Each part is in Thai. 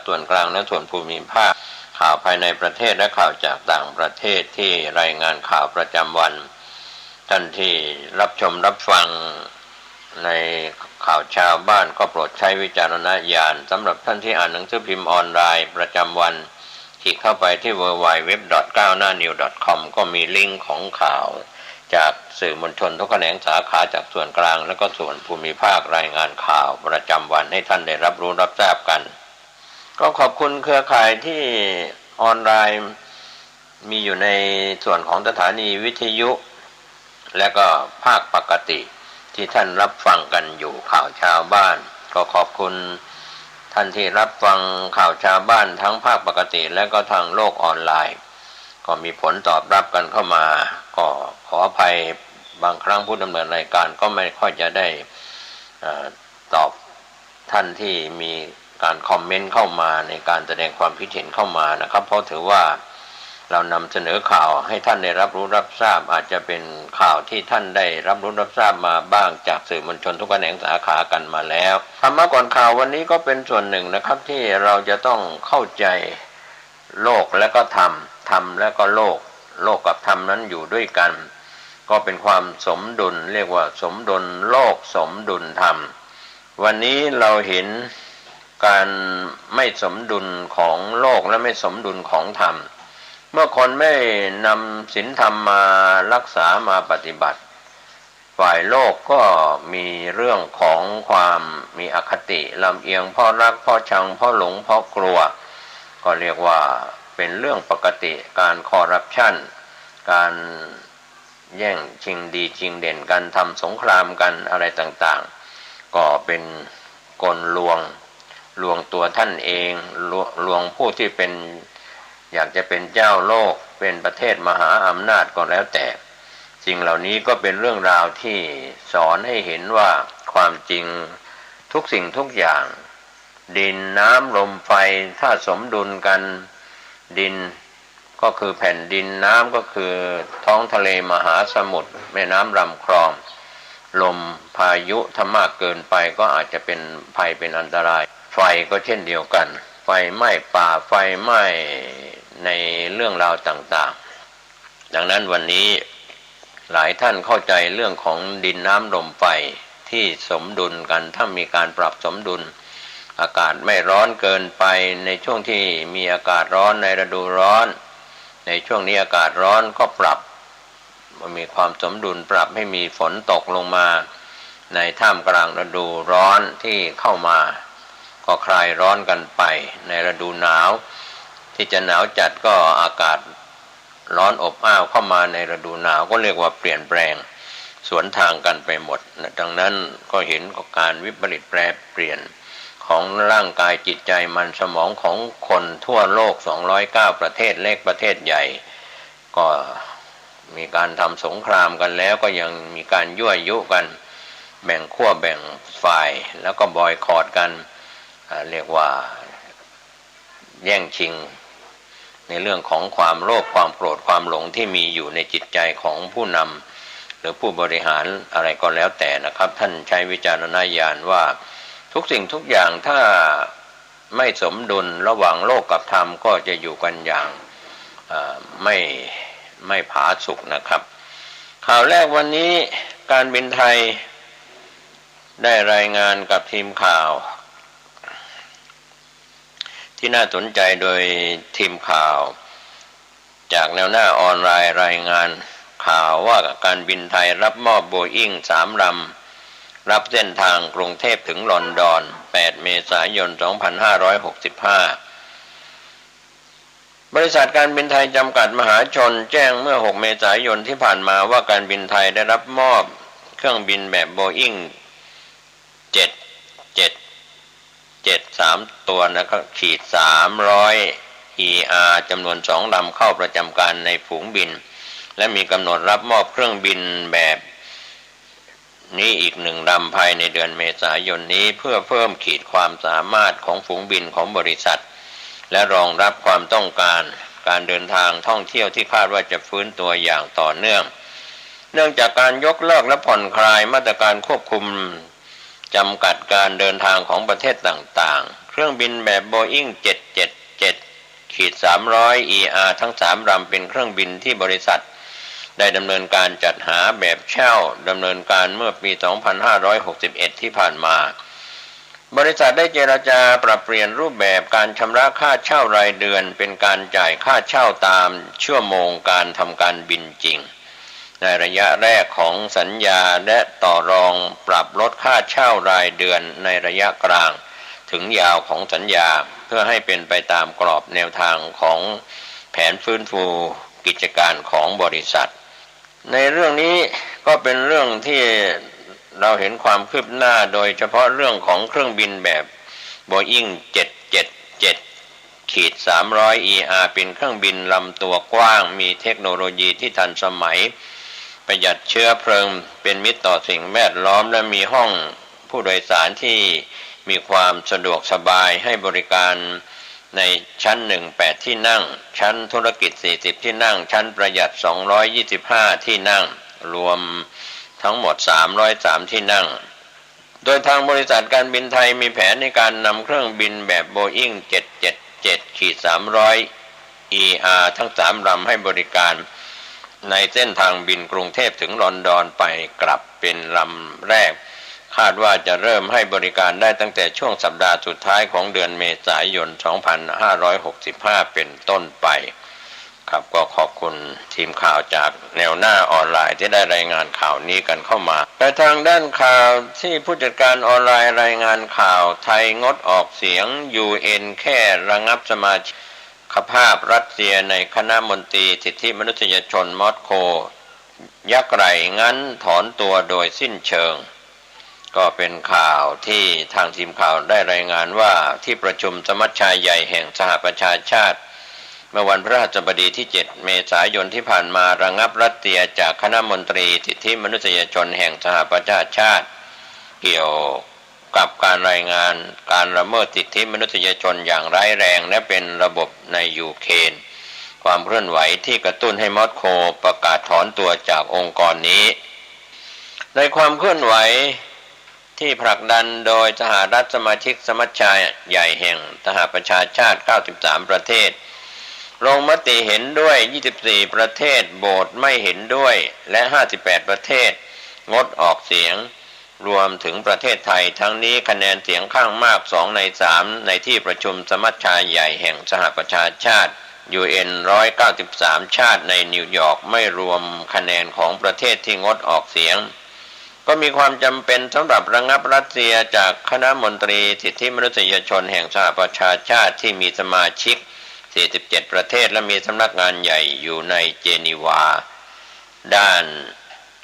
ส่วนกลางและส่วนภูมิภาคข่าวภายในประเทศและข่าวจากต่างประเทศที่รายงานข่าวประจำวันท่านที่รับชมรับฟังในข่าวชาวบ้านก็โปรดใช้วิจารณญาณสำหรับท่านที่อ่านหนังสือพิมพ์ออนไลน์ประจำวันคลิกเข้าไปที่ www.9hnanews.com ก็มีลิงก์ของข่าวจากสื่อมวลชนทุกแขนงสาขาจากส่วนกลางและก็ส่วนภูมิภาครายงานข่าวประจำวันให้ท่านได้รับรู้รับทราบกันก็ขอบคุณเครือข่ายที่ออนไลน์มีอยู่ในส่วนของสถานีวิทยุและก็ภาคปกติที่ท่านรับฟังกันอยู่ข่าวชาวบ้านก็ขอบคุณท่านที่รับฟังข่าวชาวบ้านทั้งภาคปกติและก็ทางโลกออนไลน์ก็มีผลตอบรับกันเข้ามาก็ขออภัยบางครั้งผู้ดำเนินรายการก็ไม่ค่อยจะได้ตอบท่านที่มีการคอมเมนต์เข้ามาในการแสดงความคิดเห็นเข้ามานะครับเพราะถือว่าเรานำเสนอข่าวให้ท่านได้รับรู้รับทราบอาจจะเป็นข่าวที่ท่านได้รับรู้รับทราบมาบ้างจากสื่อมวลชนทุกแขนงสาขากันมาแล้วธรรมะก่อนข่าววันนี้ก็เป็นส่วนหนึ่งนะครับที่เราจะต้องเข้าใจโลกและก็ธรรมและก็โลกกับธรรมนั้นอยู่ด้วยกันก็เป็นความสมดุลเรียกว่าสมดุลโลกสมดุลธรรมวันนี้เราเห็นการไม่สมดุลของโลกและไม่สมดุลของธรรมเมื่อคนไม่นำศีลธรรมมารักษามาปฏิบัติฝ่ายโลกก็มีเรื่องของความมีอคติลำเอียงเพราะรักเพราะชังเพราะหลงเพราะกลัวก็เรียกว่าเป็นเรื่องปกติการคอร์รัปชันการแย่งชิงดีชิงเด่นกันทำสงครามกันอะไรต่างๆก็เป็นกลลวงตัวท่านเองลวงผู้ที่เป็นอยากจะเป็นเจ้าโลกเป็นประเทศมหาอำนาจก็แล้วแต่สิ่งเหล่านี้ก็เป็นเรื่องราวที่สอนให้เห็นว่าความจริงทุกสิ่งทุกอย่างดินน้ำลมไฟถ้าสมดุลกันดินก็คือแผ่นดินน้ำก็คือท้องทะเลมหาสมุทรแม่น้ำลำคลองลมพายุถ้ามากเกินไปก็อาจจะเป็นภัยเป็นอันตรายไฟก็เช่นเดียวกันไฟไหม้ป่าไฟไหม้ในเรื่องราวต่างๆดังนั้นวันนี้หลายท่านเข้าใจเรื่องของดินน้ำลมไฟที่สมดุลกันถ้ามีการปรับสมดุลอากาศไม่ร้อนเกินไปในช่วงที่มีอากาศร้อนในฤดูร้อนในช่วงนี้อากาศร้อนก็ปรับมีความสมดุลปรับให้มีฝนตกลงมาในท่ามกลางฤดูร้อนที่เข้ามาก็คลายร้อนกันไปในฤดูหนาวที่จะหนาวจัดก็อากาศร้อนอบอ้าวเข้ามาในฤดูหนาวก็เรียกว่าเปลี่ยนแปลงสวนทางกันไปหมดดังนั้นก็เห็นการวิปริตแปรเปลี่ยนของร่างกายจิตใจมันสมองของคนทั่วโลก209ประเทศเล็กประเทศใหญ่ก็มีการทำสงครามกันแล้วก็ยังมีการยั่วยุกันแบ่งขั้วแบ่งฝ่ายแล้วก็บอยคอตกันเรียกว่าแย่งชิงในเรื่องของความโลภความโกรธความหลงที่มีอยู่ในจิตใจของผู้นำหรือผู้บริหารอะไรก็แล้วแต่นะครับท่านใช้วิจารณญาณว่าทุกสิ่งทุกอย่างถ้าไม่สมดุลระหว่างโลกกับธรรมก็จะอยู่กันอย่างไม่ผาสุกนะครับข่าวแรกวันนี้การบินไทยได้รายงานกับทีมข่าวที่น่าสนใจโดยทีมข่าวจากแนวหน้าออนไลน์รายงานข่าวว่าการบินไทยรับมอบโบอิ้ง3 ลำรับเส้นทางกรุงเทพถึงลอนดอน8 เมษายน 2565บริษัทการบินไทยจำกัดมหาชนแจ้งเมื่อ6 เมษายนที่ผ่านมาว่าการบินไทยได้รับมอบเครื่องบินแบบโบอิ้ง773ตัวนะครับขีด300 ER จำนวน2 ลำเข้าประจำการในฝูงบินและมีกำหนดรับมอบเครื่องบินแบบนี้อีก1 ลำภายในเดือนเมษายนนี้เพื่อเพิ่มขีดความสามารถของฝูงบินของบริษัทและรองรับความต้องการการเดินทางท่องเที่ยวที่คาดว่าจะฟื้นตัวอย่างต่อเนื่องจากการยกเลิกและผ่อนคลายมาตรการควบคุมจำกัดการเดินทางของประเทศต่างๆเค รื่องบินแบบ Boeing 777-300 ER ทั้ง3ลำเป็นเครื่องบินที่บริษัทได้ดำเนินการจัดหาแบบเช่าดำเนินการเมื่อปี 2561 ที่ผ่านมาบริษัทได้เจรจาปรับเปลี่ยนรูปแบบการชำระค่าเช่ารายเดือนเป็นการจ่ายค่าเช่าตามชั่วโมงการทำการบินจริงในระยะแรกของสัญญาและต่อรองปรับลดค่าเช่ารายเดือนในระยะกลางถึงยาวของสัญญาเพื่อให้เป็นไปตามกรอบแนวทางของแผนฟื้นฟูกิจการของบริษัทในเรื่องนี้ก็เป็นเรื่องที่เราเห็นความคืบหน้าโดยเฉพาะเรื่องของเครื่องบินแบบ Boeing 777-300 ER เป็นเครื่องบินลำตัวกว้างมีเทคโนโลยีที่ทันสมัยประหยัดเชื้อเพลิงเป็นมิตรต่อสิ่งแวดล้อมและมีห้องผู้โดยสารที่มีความสะดวกสบายให้บริการในชั้น1 8ที่นั่งชั้นธุรกิจ40ที่นั่งชั้นประหยัด225ที่นั่งรวมทั้งหมด303ที่นั่งโดยทางบริษัทการบินไทยมีแผนในการนำเครื่องบินแบบ Boeing 777-300 ER ทั้ง3ลำให้บริการในเส้นทางบินกรุงเทพถึงลอนดอนไปกลับเป็นลำแรกคาดว่าจะเริ่มให้บริการได้ตั้งแต่ช่วงสัปดาห์สุดท้ายของเดือนเมษายน 2565 เป็นต้นไปครับก็ขอบคุณทีมข่าวจากแนวหน้าออนไลน์ที่ได้รายงานข่าวนี้กันเข้ามาแต่ทางด้านข่าวที่ผู้จัดการออนไลน์รายงานข่าวไทยงดออกเสียง UN แค่ระงับสมาชิกภาพรัสเซียในคณะมนตรีสิทธิมนุษยชนมอสโกยักไหร่งั้นถอนตัวโดยสิ้นเชิงก็เป็นข่าวที่ทางทีมข่าวได้รายงานว่าที่ประชุมสมัชชาใหญ่แห่งสหประชาชาติเมื่อวันพฤหัสบดีที่7เมษายนที่ผ่านมาระงับรัสเซียจากคณะมนตรีสิทธิมนุษยชนแห่งสหประชาชาติเกี่ยวกับการรายงานการละเมิดสิทธิมนุษยชนอย่างร้ายแรงและเป็นระบบในยูเครนความเคลื่อนไหวที่กระตุ้นให้มอสโกประกาศถอนตัวจากองค์กรนี้ในความเคลื่อนไหวที่ผลักดันโดยสหรัฐสมาชิกสมัชชาใหญ่แห่งสหประชาชาติ93ประเทศลงมติเห็นด้วย24ประเทศโหวตไม่เห็นด้วยและ58ประเทศงดออกเสียงรวมถึงประเทศไทยทั้งนี้คะแนนเสียงข้างมาก2ใน3ในที่ประชุมสมัชชาใหญ่แห่งสหประชาชาติ UN 193ชาติในนิวยอร์กไม่รวมคะแนนของประเทศที่งดออกเสียงก็มีความจำเป็นสำหรับระงับรัสเซียจากคณะมนตรีสิทธิมนุษยชนแห่งสหประชาชาติที่มีสมาชิก47ประเทศและมีสำนักงานใหญ่อยู่ในเจนีวาด้าน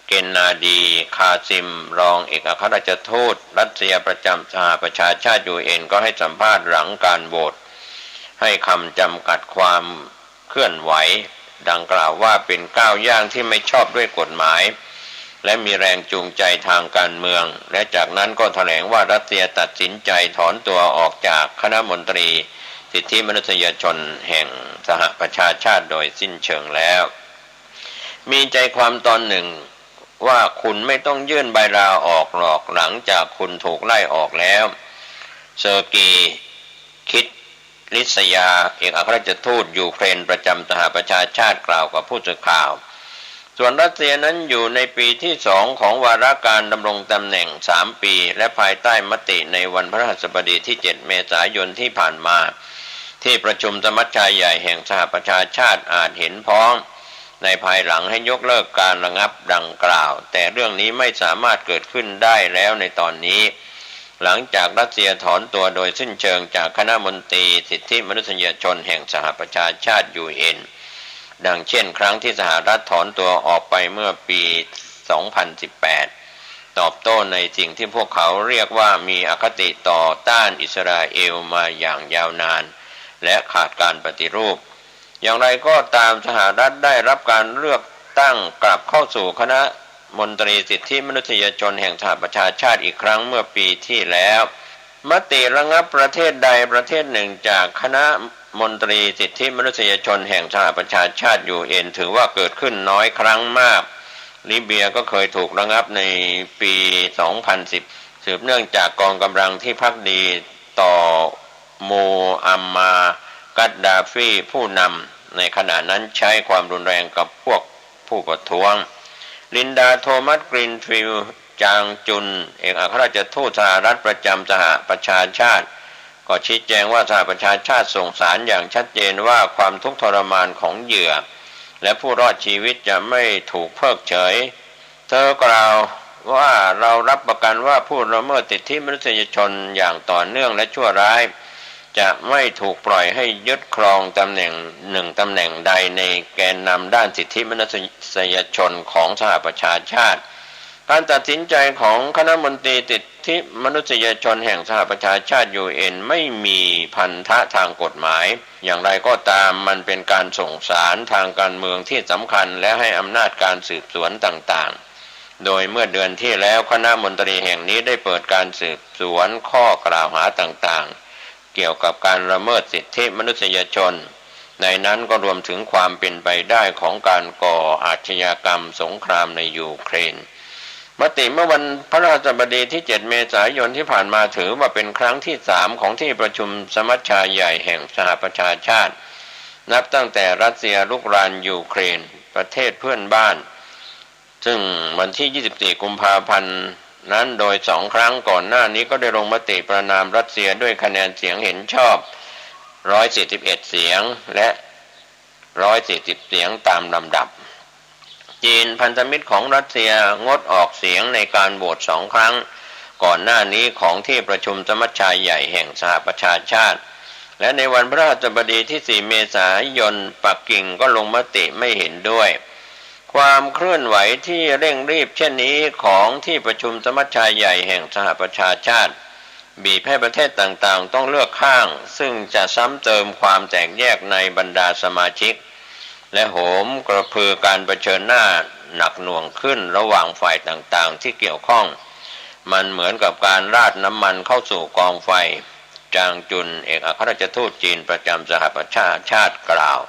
เกนนาดีคาซิมรองเอกอัครราชทูตรัสเซียประจำสหประชาชาติ UN ก็ให้สัมภาษณ์หลังการโหวตให้คำจำกัดความเคลื่อนไหวดังกล่าวว่าเป็นก้าวย่างที่ไม่ชอบด้วยกฎหมายและมีแรงจูงใจทางการเมืองและจากนั้นก็แถลงว่ารัสเซียตัดสินใจถอนตัวออกจากคณะมนตรีสิทธิมนุษยชนแห่งสหประชาชาติโดยสิ้นเชิงแล้วมีใจความตอนหนึ่งว่าคุณไม่ต้องยื่นใบลาออกหรอกหลังจากคุณถูกไล่ออกแล้วเซอร์กีคิดลิษยาเอกอัครราชทูตยูเครนประจำสหประชาชาติกล่าวกับผู้สื่อข่าวส่วนรัสเซียนั้นอยู่ในปีที่2ของวาระการดำรงตำแหน่ง3ปีและภายใต้มติในวันพฤหัสบดีที่7เมษายนที่ผ่านมาที่ประชุมสมัชชาใหญ่แห่งสหประชาชาติอาจเห็นพ้องในภายหลังให้ยกเลิกการระงับดังกล่าวแต่เรื่องนี้ไม่สามารถเกิดขึ้นได้แล้วในตอนนี้หลังจากรัสเซียถอนตัวโดยสิ้นเชิงจากคณะมนตรีสิทธิมนุษยชนแห่งสหประชาชาติ UN ดังเช่นครั้งที่สหรัฐถอนตัวออกไปเมื่อปี 2018 ตอบโต้ในสิ่งที่พวกเขาเรียกว่ามีอคติต่อต้านอิสราเอลมาอย่างยาวนานและขาดการปฏิรูปอย่างไรก็ตามสหรัฐได้รับการเลือกตั้งกลับเข้าสู่คณะมนตรีสิทธิมนุษยชนแห่งสหประชาชาติอีกครั้งเมื่อปีที่แล้วมติระงับประเทศใดประเทศหนึ่งจากคณะมนตรีสิทธิมนุษยชนแห่งสหประชาชาติ UN ถือว่าเกิดขึ้นน้อยครั้งมากลิเบียก็เคยถูกระงับในปี 2010 สืบเนื่องจากกองกำลังที่ภักดีต่อ โมอัมมากัดดาฟีผู้นำในขณะนั้นใช้ความรุนแรงกับพวกผู้ประท้วงลินดาโทมัสกรีนฟิลด์จางจุนเอกอัครราชทูตสหรัฐประจำสหประชาชาติก็ชี้แจงว่าสหประชาชาติส่งสารอย่างชัดเจนว่าความทุกข์ทรมานของเหยื่อและผู้รอดชีวิตจะไม่ถูกเพิกเฉยเธอกล่าวว่าเรารับประกันว่าผู้ละเมิดสิทธิมนุษยชนอย่างต่อเนื่องและชั่วร้ายจะไม่ถูกปล่อยให้ยึดครองตำแหน่งหนึ่งตำแหน่งใดในแกนนำด้านสิทธิมนุษยชนของสหประชาชาติการตัดสินใจของคณะมนตรีสิทธิมนุษยชนแห่งสหประชาชาติ UN ไม่มีพันธะทางกฎหมายอย่างไรก็ตามมันเป็นการส่งสารทางการเมืองที่สำคัญและให้อำนาจการสืบสวนต่างๆโดยเมื่อเดือนที่แล้วคณะมนตรีแห่งนี้ได้เปิดการสืบสวนข้อกล่าวหาต่างๆเกี่ยวกับการละเมิดสิทธิมนุษยชนในนั้นก็รวมถึงความเป็นไปได้ของการก่ออาชญากรรมสงครามในยูเครนมติเมื่อวันพฤหัสบดีที่ 7 เมษายนที่ผ่านมาถือว่าเป็นครั้งที่ 3 ของที่ประชุมสมัชชาใหญ่แห่งสหประชาชาตินับตั้งแต่รัสเซียรุกรานยูเครนประเทศเพื่อนบ้านซึ่งวันที่ 24 กุมภาพันธ์นั้นโดย2 ครั้งก่อนหน้านี้ก็ได้ลงมติประณามรัสเซียด้วยคะแนนเสียงเห็นชอบ141เสียงและ140เสียงตามลำดับจีนพันธมิตรของรัสเซียงดออกเสียงในการโหวต2 ครั้งก่อนหน้านี้ของที่ประชุมสมัชชาใหญ่แห่งสหประชาชาติและในวันพฤหัสบดีที่ 4 เมษายนปักกิ่งก็ลงมติไม่เห็นด้วยความเคลื่อนไหวที่เร่งรีบเช่นนี้ของที่ประชุมสมัชชาใหญ่แห่งสหประชาชาติบีบให้ประเทศต่างๆต้องเลือกข้างซึ่งจะซ้ำเติมความแตกแยกในบรรดาสมาชิกและโหมกระพือการเผชิญหน้าหนักหน่วงขึ้นระหว่างฝ่ายต่างๆที่เกี่ยวข้องมันเหมือนกับการราดน้ำมันเข้าสู่กองไฟจางจุนเอกอัครราชทูตจีนประจำสหประชาชาติกล่าว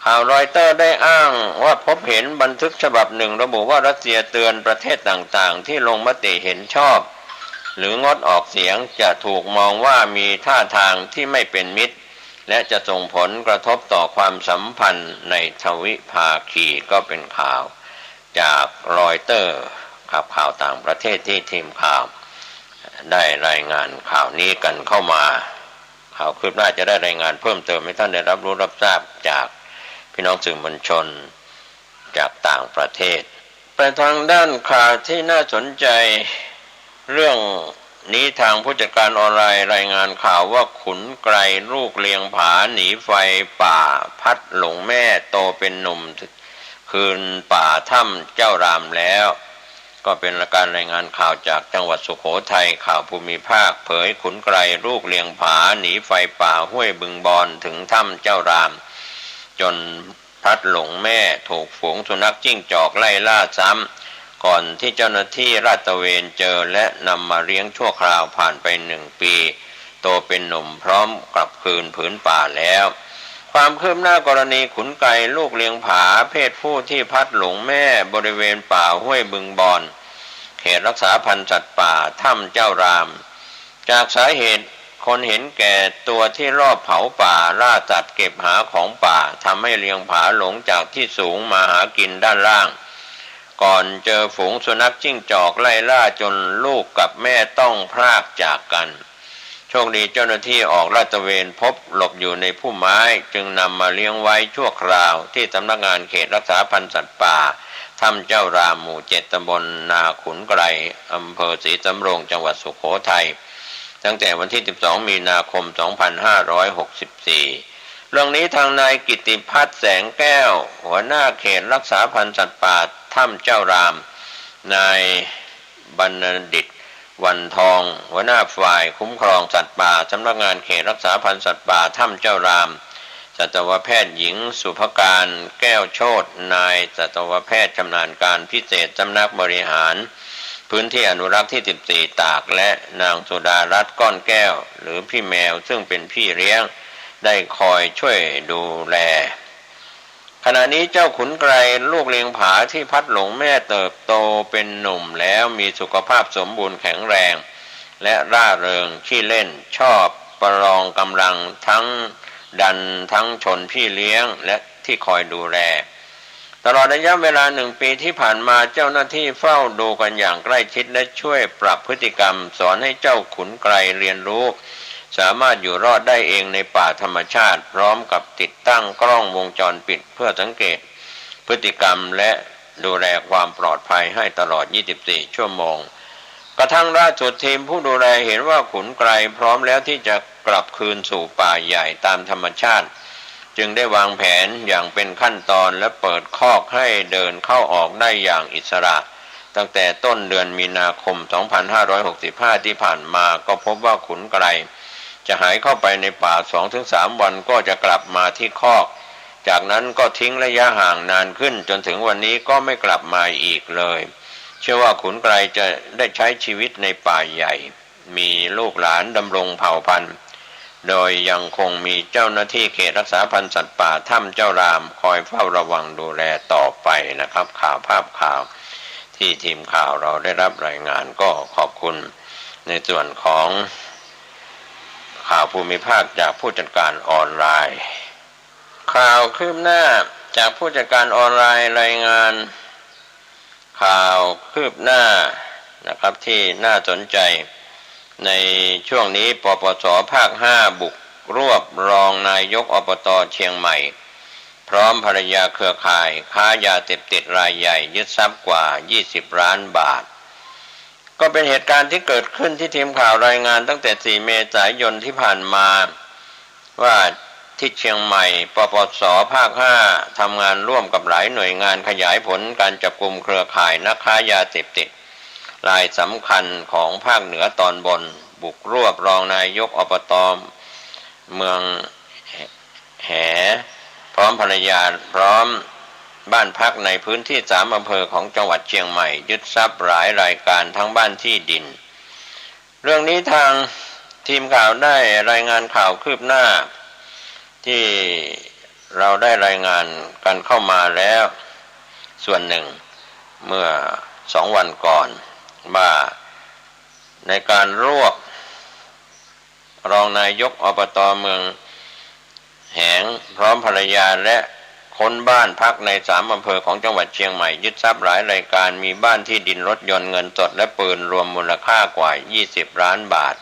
ข่าวรอยเตอร์ได้อ้างว่าพบเห็นบันทึกฉบับหนึ่งระบุว่ารัสเซียเตือนประเทศต่างๆที่ลงมติเห็นชอบหรืองดออกเสียงจะถูกมองว่ามีท่าทางที่ไม่เป็นมิตรและจะส่งผลกระทบต่อความสัมพันธ์ในทวิภาคีก็เป็นข่าวจากรอยเตอร์ข่าวต่างประเทศที่ทีมข่าวได้รายงานข่าวนี้กันเข้ามาข่าวคืบหน้าจะได้รายงานเพิ่มเติมให้ท่านได้รับรู้รับทราบจากพี่น้องสื่อมวลชนจากต่างประเทศไปทางด้านข่าวที่น่าสนใจเรื่องนี้ทางผู้จัดการออนไลน์รายงานข่าวว่าขุนไกรลูกเลียงผาหนีไฟป่าพัดหลงแม่โตเป็นหนุ่มคืนป่าถ้ำเจ้ารามแล้วก็เป็นการรายงานข่าวจากจังหวัดสุโขทัยข่าวภูมิภาคเผยขุนไกรลูกเลียงผาหนีไฟป่าห้วยบึงบอนถึงถ้ำเจ้ารามจนพัดหลงแม่ถูกฝูงสุนัขจิ้งจอกไล่ล่าซ้ำก่อนที่เจ้าหน้าที่ลาดตระเวนเจอและนำมาเลี้ยงชั่วคราวผ่านไป1 ปีโตเป็นหนุ่มพร้อมกลับคืนผืนป่าแล้วความคืบหน้ากรณีขุนไก่ลูกเลี้ยงผาเพศผู้ที่พัดหลงแม่บริเวณป่าห้วยบึงบอนเขตรักษาพันธุ์สัตว์ป่าถ้ำเจ้ารามจากสาเหตุคนเห็นแก่ตัวที่รอบเผาป่าล่าสัตว์เก็บหาของป่าทำให้เลี้ยงผาหลงจากที่สูงมาหากินด้านล่างก่อนเจอฝูงสุนัขจิ้งจอกไล่ล่าจนลูกกับแม่ต้องพรากจากกันโชคดีเจ้าหน้าที่ออกลาดตระเวนพบหลบอยู่ในพุ่มไม้จึงนำมาเลี้ยงไว้ชั่วคราวที่สำนักงานเขตรักษาพันธุ์สัตว์ป่าถ้ำเจ้ารามหมู่ 7 ตำบลนาขุนไกรอำเภอศรีสำโรงจังหวัดสุโขทัยตั้งแต่วันที่ 12 มีนาคม 2564 เรื่องนี้ทางนายกิตติพัฒน์แสงแก้วหัวหน้าเขตรักษาพันธุ์สัตว์ป่าถ้ำเจ้ารามนายบรรณดิษฐ์วันทองหัวหน้าฝ่ายคุ้มครองสัตว์ป่าสำนักงานเขตรักษาพันธุ์สัตว์ป่าถ้ำเจ้ารามสัตวแพทย์หญิงสุภการแก้วโชตินายสัตวแพทย์ชำนาญการพิเศษสำนักบริหารพื้นที่อนุรักษ์ที่ 14 ตากและนางสุดารัตน์ก้อนแก้วหรือพี่แมวซึ่งเป็นพี่เลี้ยงได้คอยช่วยดูแลขณะนี้เจ้าขุนไกรลูกเลี้ยงผาที่พัดหลงแม่เติบโตเป็นหนุ่มแล้วมีสุขภาพสมบูรณ์แข็งแรงและร่าเริงขี้เล่นชอบป ประลองกำลังทั้งดันทั้งชนพี่เลี้ยงและที่คอยดูแลตลอดระยะเวลา1 ปีที่ผ่านมาเจ้าหน้าที่เฝ้าดูกันอย่างใกล้ชิดและช่วยปรับพฤติกรรมสอนให้เจ้าขุนไกรเรียนรู้สามารถอยู่รอดได้เองในป่าธรรมชาติพร้อมกับติดตั้งกล้องวงจรปิดเพื่อสังเกตพฤติกรรมและดูแลความปลอดภัยให้ตลอด24 ชั่วโมงกระทั่งล่าสุดทีมผู้ดูแลเห็นว่าขุนไกรพร้อมแล้วที่จะกลับคืนสู่ป่าใหญ่ตามธรรมชาติจึงได้วางแผนอย่างเป็นขั้นตอนและเปิดคอกให้เดินเข้าออกได้อย่างอิสระตั้งแต่ต้นเดือนมีนาคม 2565 ที่ผ่านมาก็พบว่าขุนไกรจะหายเข้าไปในป่า 2-3 วันก็จะกลับมาที่คอกจากนั้นก็ทิ้งระยะห่างนานขึ้นจนถึงวันนี้ก็ไม่กลับมาอีกเลยเชื่อว่าขุนไกรจะได้ใช้ชีวิตในป่าใหญ่มีลูกหลานดำรงเผ่าพันธุ์โดยยังคงมีเจ้าหน้าที่เขตรักษาพันธุ์สัตว์ป่าถ้ำเจ้ารามคอยเฝ้าระวังดูแลต่อไปนะครับข่าวภาพข่าวที่ทีมข่าวเราได้รับรายงานก็ขอบคุณในส่วนของข่าวภูมิภาคจากผู้จัดการออนไลน์ข่าวคืบหน้าจากผู้จัดการออนไลน์รายงานข่าวคืบหน้านะครับที่น่าสนใจในช่วงนี้ปปส.ภาค 5บุกรวบรองนายกอบต.เชียงใหม่พร้อมภรรยาเครือข่ายค้ายาเสพติดรายใหญ่ยึดทรัพย์กว่า20 ล้านบาทก็เป็นเหตุการณ์ที่เกิดขึ้นที่ทีมข่าวรายงานตั้งแต่4 เมษายนที่ผ่านมาว่าที่เชียงใหม่ปปส.ภาค 5ทำงานร่วมกับหลายหน่วยงานขยายผลการจับกุมเครือข่ายนักค้ายาเสพติดรายสำคัญของภาคเหนือตอนบนบุกรวบรองนายกอบต.เมืองแหพร้อมภรรยาพร้อมบ้านพักในพื้นที่3 อำเภอของจังหวัดเชียงใหม่ยึดทรัพย์หลายรายการทั้งบ้านที่ดินเรื่องนี้ทางทีมข่าวได้รายงานข่าวคืบหน้าที่เราได้รายงานกันเข้ามาแล้วส่วนหนึ่งเมื่อ2 วันก่อนว่าในการรวบรองนายกอบต.เมืองแหงพร้อมภรรยาและค้นบ้านพักใน3 อำเภอของจังหวัดเชียงใหม่ยึดทรัพย์หลายรายการมีบ้านที่ดินรถยนต์เงินสดและปืนรวมมูลค่ากว่า20 ล้านบาท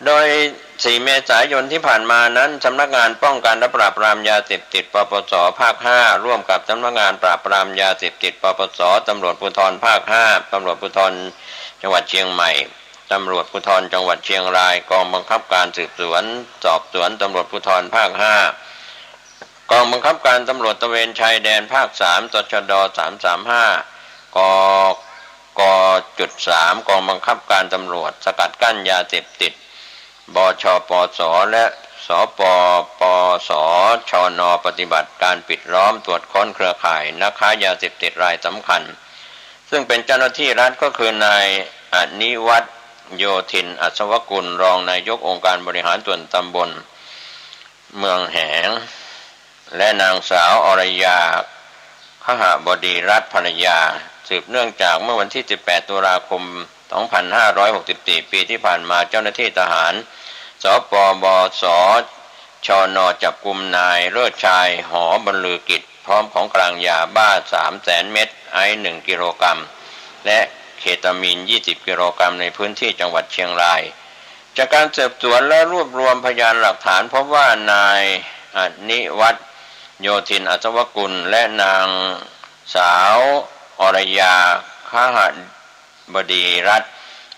โดย4 เมษายนที่ผ่านมานั้นสำนักงานป้องกันและปราบปรามยาเสพติดปปส.ภาค 5ร่วมกับสำนักงานปราบปรามยาเสพติดปปส.ตำรวจภูธรภาค 5ตำรวจภูธรจังหวัดเชียงใหม่ตำรวจภูธรจังหวัดเชียงรายกองบังคับการสืบสวนสอบสวนตำรวจภูธรภาค 5กองบังคับการตำรวจตระเวนชายแดนภาค 3ตชด335ก.3 กองบังคับการตำรวจสกัดกั้นยาเสพติดบชปส.และสปปส.ชน.ปฏิบัติการปิดล้อมตรวจค้นเครือข่ายนักค้ายาเสพติดรายสำคัญซึ่งเป็นเจ้าหน้าที่รัฐก็คือนายอนิวัฒน์โยธินอัศวกุลรองนายกองค์การบริหารส่วนตำบลเมืองแหงและนางสาวอรยาคหบดีรัตน์ภรรยาสืบเนื่องจากเมื่อวันที่18 ตุลาคม 2564 ปีที่ผ่านมาเจ้าหน้าที่ทหารสปบส.ชน.จับกุมนายเลิศชายหอบรรลือกิจพร้อมของกลางยาบ้า 300,000 เม็ดไอซ์1 กิโลกรัมและเคตามีน20 กิโลกรัมในพื้นที่จังหวัดเชียงรายจากการสืบสวนและรวบรวมพยานหลักฐานพบว่านายอนิวัฒน์โยธินอัศวกุลและนางสาวอรยาคหบดีรัตน์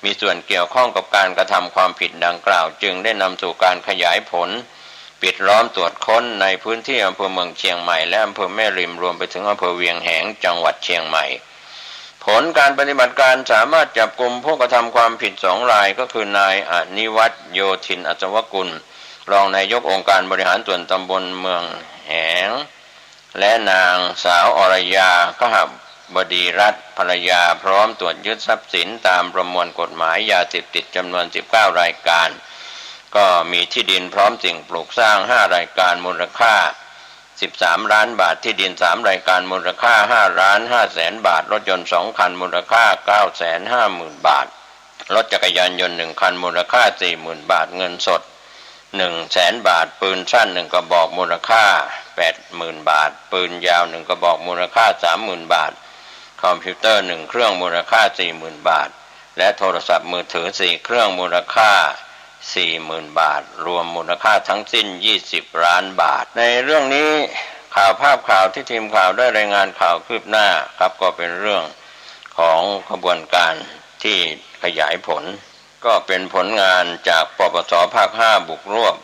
มีส่วนเกี่ยวข้องกับการกระทำความผิดดังกล่าวจึงได้นำสู่การขยายผลปิดล้อมตรวจค้นในพื้นที่อำเภอเมืองเชียงใหม่และอำเภอแม่ริมรวมไปถึงอำเภอเวียงแหงจังหวัดเชียงใหม่ผลการปฏิบัติการสามารถจับกุมผู้กระทำความผิด2 รายก็คือนายอนิวัฒน์โยธินอัศวกุลรองนายกองค์การบริหารส่วนตำบลเมืองแหงและนางสาวอรยาคหบดีรัตน์ภรรยาพร้อมตรวจยึดทรัพย์สินตามประมวลกฎหมายยาเสพติดจำนวน19 รายการก็มีที่ดินพร้อมสิ่งปลูกสร้าง5 รายการมูลค่า13 ล้านบาทที่ดิน3 รายการมูลค่า5,500,000 บาทรถยนต์2 คันมูลค่า 950,000 บาทรถจักรยานยนต์1 คันมูลค่า 40,000 บาทเงินสด 100,000 บาทปืนสั้น1กระบอกมูลค่า 80,000 บาทปืนยาว1กระบอกมูลค่า 30,000 บาทคอมพิวเตอร์1เครื่องมูลค่า 40,000 บาทและโทรศัพท์มือถือ4เครื่องมูลค่า 40,000 บาทรวมมูลค่าทั้งสิ้น20 ล้านบาทในเรื่องนี้ข่าวภาพข่าวที่ทีมข่าวได้รายงานข่าวคืบหน้าครับก็เป็นเรื่องของขบวนการที่ขยายผลก็เป็นผลงานจากปปส.ภาค 5บุกรวบ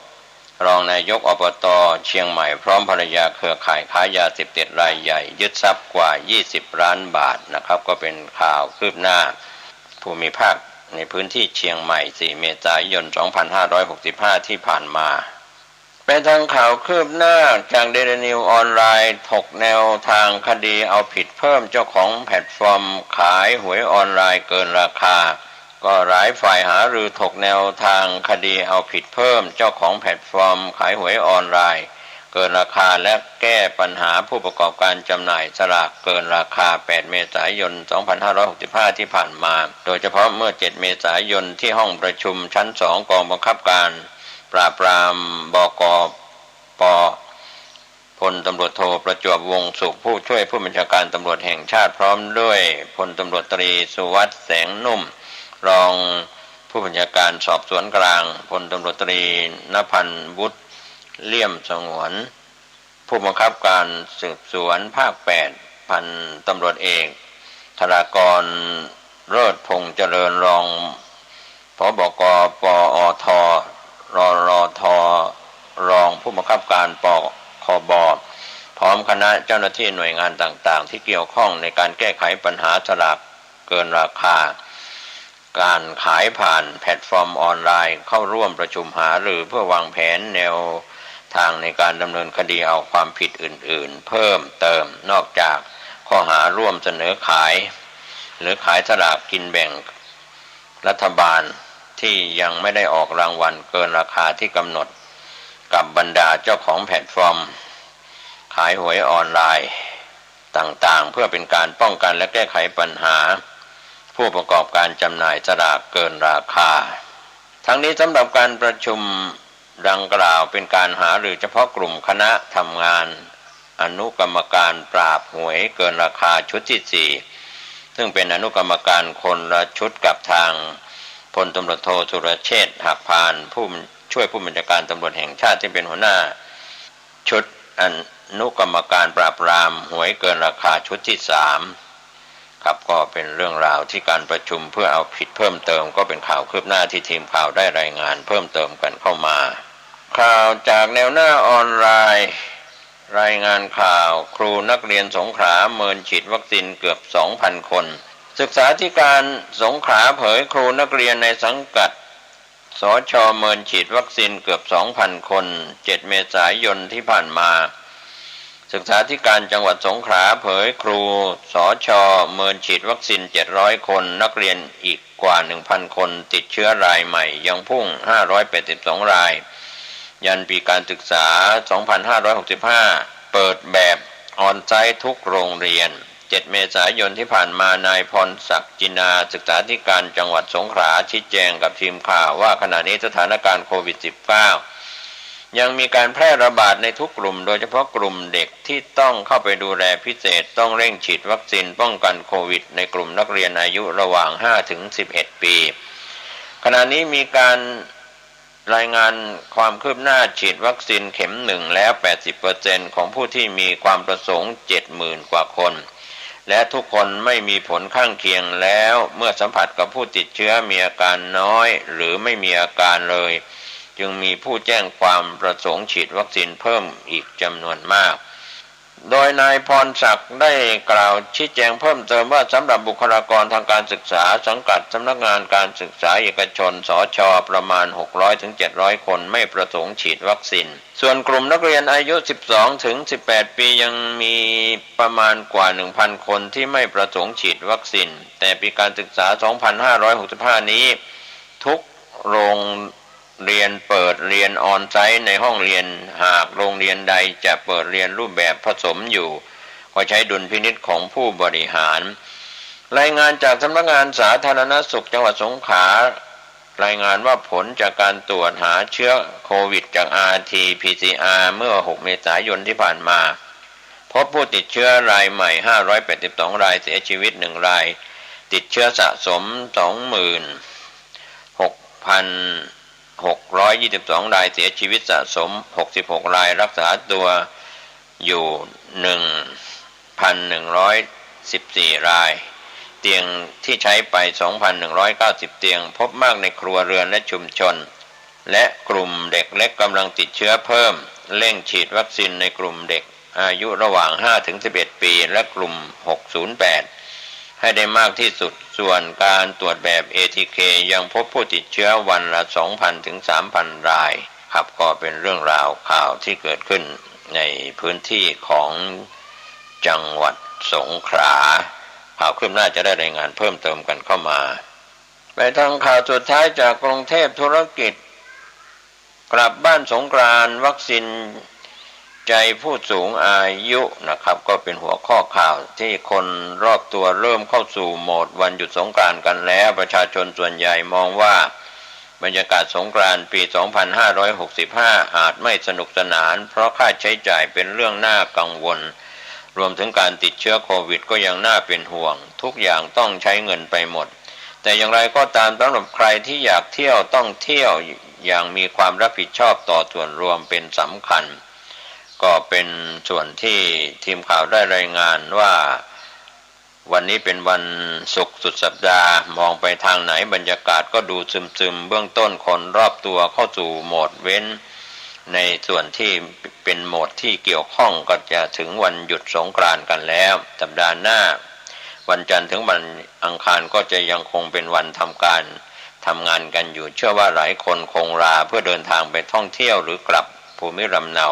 รองนายกอบต.เชียงใหม่พร้อมภรรยาเครือข่ายค้ายาเสพติดรายใหญ่ยึดทรัพย์กว่า20 ล้านบาทนะครับก็เป็นข่าวคืบหน้าภูมิภาคในพื้นที่เชียงใหม่4เมษายน2565ที่ผ่านมาเป็นทางข่าวคืบหน้าจากเดลินิวออนไลน์ถกแนวทางคดีเอาผิดเพิ่มเจ้าของแพลตฟอร์มขายหวยออนไลน์เกินราคาก็หลายฝ่ายหารือถกแนวทางคดีเอาผิดเพิ่มเจ้าของแพลตฟอร์มขายหวยออนไลน์เกินราคาและแก้ปัญหาผู้ประกอบการจำหน่ายสลากเกินราคา8เมษายน2565ที่ผ่านมาโดยเฉพาะเมื่อ7เมษายนที่ห้องประชุมชั้น2กองบังคับการปราบปรามบก.ป.พลตำรวจโทประจวบวงศ์สุขผู้ช่วยผู้บัญชาการตำรวจแห่งชาติพร้อมด้วยพลตำรวจตรีสุวัสดิ์แสงนุ่มรองผู้บัญชาการสอบสวนกลางพลตำรวจตรีณพันธ์วุฒิเลี่ยมสงวนผู้บังคับการสืบสวนภาค8พันตำรวจเอกธารากรเลิศพงษ์เจริญรองผบก.ปอท.รรท.รองผู้บังคับการปคบ.พร้อมคณะเจ้าหน้าที่หน่วยงานต่างๆที่เกี่ยวข้องในการแก้ไขปัญหาสลากเกินราคาการขายผ่านแพลตฟอร์มออนไลน์เข้าร่วมประชุมหารือเพื่อวางแผนแนวทางในการดำเนินคดีเอาความผิดอื่นๆเพิ่มเติมนอกจากข้อหาร่วมเสนอขายหรือขายสลากกินแบ่งรัฐบาลที่ยังไม่ได้ออกรางวัลเกินราคาที่กำหนดกับบรรดาเจ้าของแพลตฟอร์มขายหวยออนไลน์ต่างๆเพื่อเป็นการป้องกันและแก้ไขปัญหาผู้ประกอบการจำหน่ายสลากเกินราคาทั้งนี้สำหรับการประชุมดังกล่าวเป็นการหารือเฉพาะกลุ่มคณะทำงานอนุกรรมการปราบหวยเกินราคาชุดที่4ซึ่งเป็นอนุกรรมการคนละชุดกับทางพลตำรวจโทสุรเชษฐ์หักพานผู้ช่วยผู้บัญชาการตำรวจแห่งชาติที่เป็นหัวหน้าชุดอนุกรรมการปราบปรามหวยเกินราคาชุดที่3ครับก็เป็นเรื่องราวที่การประชุมเพื่อเอาผิดเพิ่มเติมก็เป็นข่าวคืบหน้าที่ทีมข่าวได้รายงานเพิ่มเติมกันเข้ามาข่าวจากแนวหน้าออนไลน์รายงานข่าวครูนักเรียนสงขลาเมินฉีดวัคซีนเกือบ 2,000 คนศึกษาธิการสงขลาเผยครูนักเรียนในสังกัดสช.เมินฉีดวัคซีนเกือบ 2,000 คน7เมษายนที่ผ่านมาศึกษาธิการจังหวัดสงขลาเผยครูสช.เมินฉีดวัคซีน700คนนักเรียนอีกกว่า 1,000 คนติดเชื้อรายใหม่ยังพุ่ง582รายยันปีการศึกษา2565เปิดแบบออนไซต์ทุกโรงเรียน7เมษายนที่ผ่านมานายพรศักดิ์จินาศึกษาธิการจังหวัดสงขลาชี้แจงกับทีมข่าวว่าขณะนี้สถานการณ์โควิด -19 ยังมีการแพร่ระบาดในทุกกลุ่มโดยเฉพาะกลุ่มเด็กที่ต้องเข้าไปดูแลพิเศษต้องเร่งฉีดวัคซีนป้องกันโควิดในกลุ่มนักเรียนอายุระหว่าง 5-11 ปีขณะนี้มีการรายงานความคืบหน้าฉีดวัคซีนเข็ม1แล้ว 80% ของผู้ที่มีความประสงค์ 70,000 กว่าคนและทุกคนไม่มีผลข้างเคียงแล้วเมื่อสัมผัสกับผู้ติดเชื้อมีอาการน้อยหรือไม่มีอาการเลยจึงมีผู้แจ้งความประสงค์ฉีดวัคซีนเพิ่มอีกจำนวนมากโดยนายพรศักดิ์ได้กล่าวชี้แจงเพิ่มเติมว่าสำหรับบุคลากรทางการศึกษาสังกัดสำนักงานการศึกษาเอกชนสช.ประมาณ 600-700 คนไม่ประสงค์ฉีดวัคซีนส่วนกลุ่มนักเรียนอายุ 12-18 ปียังมีประมาณกว่า 1,000 คนที่ไม่ประสงค์ฉีดวัคซีนแต่ปีการศึกษา 2565 นี้ทุกโรงเรียนเปิดเรียนออนไซต์ในห้องเรียนหากโรงเรียนใดจะเปิดเรียนรูปแบบผสมอยู่ก็ใช้ดุลพินิจของผู้บริหารรายงานจากสำนักงานสาธารณสุขจังหวัดสงขลา รายงานว่าผลจากการตรวจหาเชื้อโควิดจาก RT-PCR เมื่อ 6 เมษายนที่ผ่านมาพบผู้ติดเชื้อรายใหม่ 582 รายเสียชีวิต 1 รายติดเชื้อสะสม 26,622 รายเสียชีวิตสะสม 66 รายรักษาตัวอยู่ 1,114 รายเตียงที่ใช้ไป 2,190 เตียงพบมากในครัวเรือนและชุมชนและกลุ่มเด็กเล็กกำลังติดเชื้อเพิ่มเร่งฉีดวัคซีนในกลุ่มเด็กอายุระหว่าง 5-11 ปีและกลุ่ม 608 ให้ได้มากที่สุดส่วนการตรวจแบบ ATK ยังพบผู้ติดเชื้อวันละ 2,000 ถึง 3,000 รายครับก็เป็นเรื่องราวข่าวที่เกิดขึ้นในพื้นที่ของจังหวัดสงขลาข่าวคืบหน้าจะได้รายงานเพิ่มเติมกันเข้ามาไปทางข่าวสุดท้ายจากกรุงเทพธุรกิจกลับบ้านสงกรานต์วัคซีนใจผู้สูงอายุนะครับก็เป็นหัวข้อข่าวที่คนรอบตัวเริ่มเข้าสู่โหมดวันหยุดสงกรานต์กันแล้วประชาชนส่วนใหญ่มองว่าบรรยากาศสงกรานต์ปี 2565 อาจไม่สนุกสนานเพราะค่าใช้จ่ายเป็นเรื่องน่ากังวลรวมถึงการติดเชื้อโควิดก็ยังน่าเป็นห่วงทุกอย่างต้องใช้เงินไปหมดแต่อย่างไรก็ตามสำหรับใครที่อยากเที่ยวต้องเที่ยวอย่างมีความรับผิดชอบต่อส่วนรวมเป็นสำคัญก็เป็นส่วนที่ทีมข่าวได้รายงานว่าวันนี้เป็นวันศุกร์สุดสัปดาห์มองไปทางไหนบรรยากาศก็ดูซึมๆเบื้องต้นคนรอบตัวเข้าสู่โหมดเว้นในส่วนที่เป็นโหมดที่เกี่ยวข้องก็จะถึงวันหยุดสงกรานต์กันแล้วสัปดาห์หน้าวันจันทร์ถึงวันอังคารก็จะยังคงเป็นวันทำงานกันอยู่เชื่อว่าหลายคนคงลาเพื่อเดินทางไปท่องเที่ยวหรือกลับภูมิลำเนา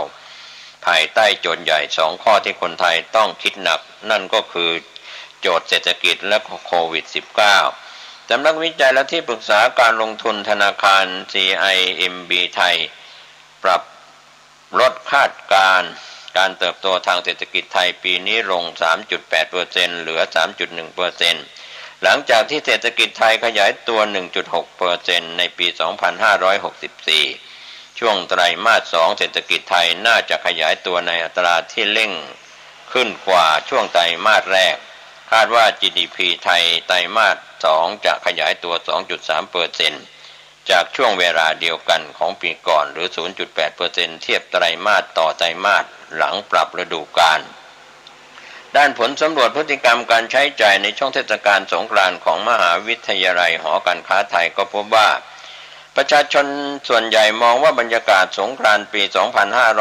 ภายใต้โจทย์ใหญ่2ข้อที่คนไทยต้องคิดหนักนั่นก็คือโจทย์เศรษฐกิจและโควิด -19 สำนักวิจัยและที่ปรึกษาการลงทุนธนาคาร CIMB ไทยปรับลดคาดการเติบโตทางเศรษฐกิจไทยปีนี้ลง 3.8% เหลือ 3.1% หลังจากที่เศรษฐกิจไทยขยายตัว 1.6% ในปี 2564 ช่วงไตรมาส 2 เศรษฐกิจไทยน่าจะขยายตัวในอัตราที่เร่งขึ้นกว่าช่วงไตรมาสแรกคาดว่า GDP ไทยไตรมาส 2 จะขยายตัว 2.3% จากช่วงเวลาเดียวกันของปีก่อนหรือ 0.8% เทียบไตรมาสต่อไตรมาสหลังปรับฤดูกาลด้านผลสำรวจพฤติกรรมการใช้จ่ายในช่วงเทศกาลสงกรานต์ของมหาวิทยาลัยหอการค้าไทยก็พบว่าประชาชนส่วนใหญ่มองว่าบรรยากาศสงกรานต์ปี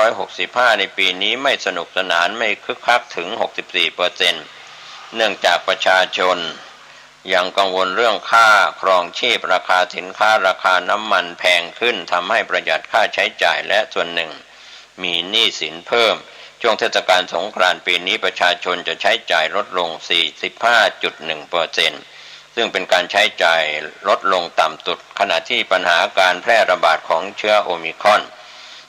2565 ในปีนี้ไม่สนุกสนานไม่คึกคักถึง 64% เนื่องจากประชาชนยังกังวลเรื่องค่าครองชีพราคาสินค้าราคาน้ำมันแพงขึ้นทำให้ประหยัดค่าใช้จ่ายและส่วนหนึ่งมีหนี้สินเพิ่มช่วงเทศกาลสงกรานต์ปีนี้ประชาชนจะใช้จ่ายลดลง 45.1% ซึ่งเป็นการใช้จ่ายลดลงต่ำสุดขณะที่ปัญหาการแพร่ระบาดของเชื้อโอมิครอน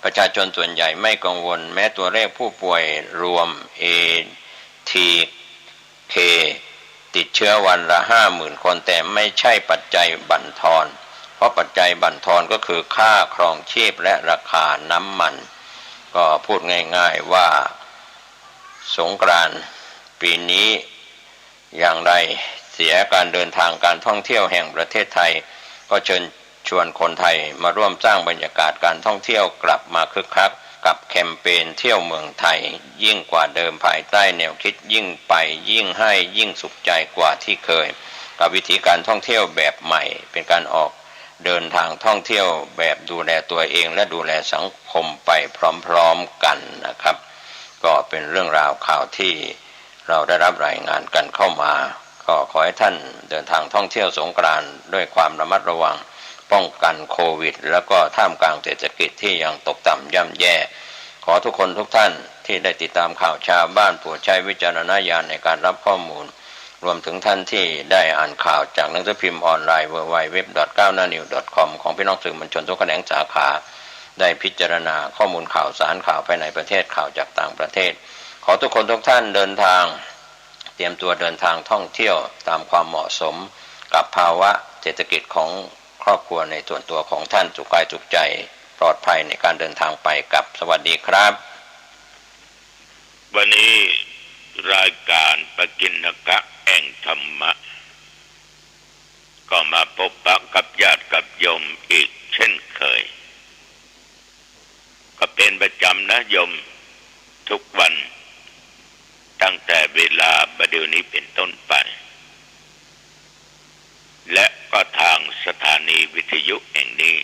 ประชาชนส่วนใหญ่ไม่กังวลแม้ตัวเลขผู้ป่วยรวม ATK ติดเชื้อวันละ 50,000 คนแต่ไม่ใช่ปัจจัยบั่นทอนเพราะปัจจัยบั่นทอนก็คือค่าครองชีพและราคาน้ำมันก็พูดง่ายๆว่าสงกรานต์ปีนี้อย่างไรเสียการเดินทางการท่องเที่ยวแห่งประเทศไทยก็เชิญชวนคนไทยมาร่วมสร้างบรรยากาศการท่องเที่ยวกลับมาคึกคักกับแคมเปญเที่ยวเมืองไทยยิ่งกว่าเดิมภายใต้แนวคิดยิ่งไปยิ่งให้ยิ่งสุขใจกว่าที่เคยกับวิธีการท่องเที่ยวแบบใหม่เป็นการออกเดินทางท่องเที่ยวแบบดูแลตัวเองและดูแลสังคมไปพร้อมๆกันนะครับก็เป็นเรื่องราวข่าวที่เราได้รับรายงานกันเข้ามาก็ขอให้ท่านเดินทางท่องเที่ยวสงกรานต์ด้วยความระมัดระวังป้องกันโควิดแล้วก็ท่ามกลางเศรษฐกิจที่ยังตกต่ำย่ำแย่ขอทุกคนทุกท่านที่ได้ติดตามข่าวชาวบ้านโปรดใช้วิจารณญาณในการรับข้อมูลรวมถึงท่านที่ได้อ่านข่าวจากหนังสือพิมพ์ออนไลน์ www.9hnanews.com ของพี่น้องสื่อมวลชนทุกแขนงสาขาได้พิจารณาข้อมูลข่าวสารข่าวภายในประเทศข่าวจากต่างประเทศขอทุกคนทุกท่านเดินทางเตรียมตัวเดินทางท่องเที่ยวตามความเหมาะสมกับภาวะเศรษฐกิจของ ครอบครัวในส่วนตัวของท่านสุขกายสุขใจปลอดภัยในการเดินทางไปกับสวัสดีครับวันนี้รายการปกิณกะแห่งธรรมะก็มาพบปะกับญาติกับโยมอีกเช่นเคยก็เป็นประจำนะโยมทุกวันตั้งแต่เวลาบัดเดี๋ยวนี้เป็นต้นไปและก็ทางสถานีวิทยุแห่งนี้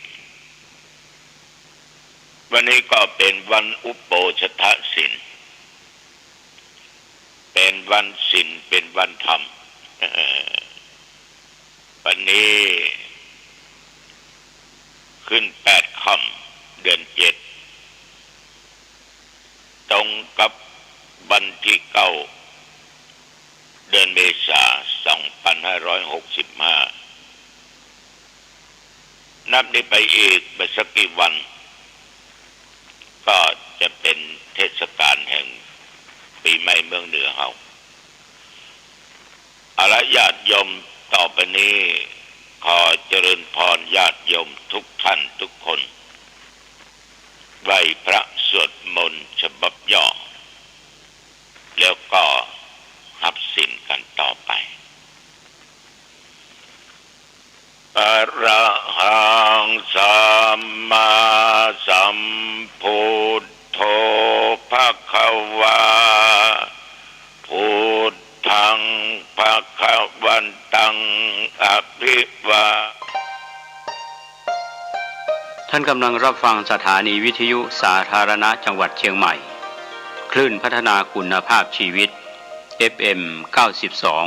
วันนี้ก็เป็นวันอุปโภชทศีลเป็นวันศีลเป็นวันธรรมวันนี้ขึ้น8 ค่ำเดือน7ตรงกับวันที่9เดือนเมษายน2565นับนี้ไปอีกไม่สักกี่วันก็จะเป็นเทศกาลแห่งปีใหม่เมืองเหนือเฮาญาติโยมต่อไปนี้ขอเจริญพรญาติโยมทุกท่านทุกคนไหว้พระสวดมนต์ฉบับย่อแล้วก็รับศีลกันต่อไปอะระหังสัมมาสัมพุทโธภควาพุทธังภวันตังอภิวาท่านกำลังรับฟังสถานีวิทยุสาธารณะจังหวัดเชียงใหม่คลื่นพัฒนาคุณภาพชีวิต FM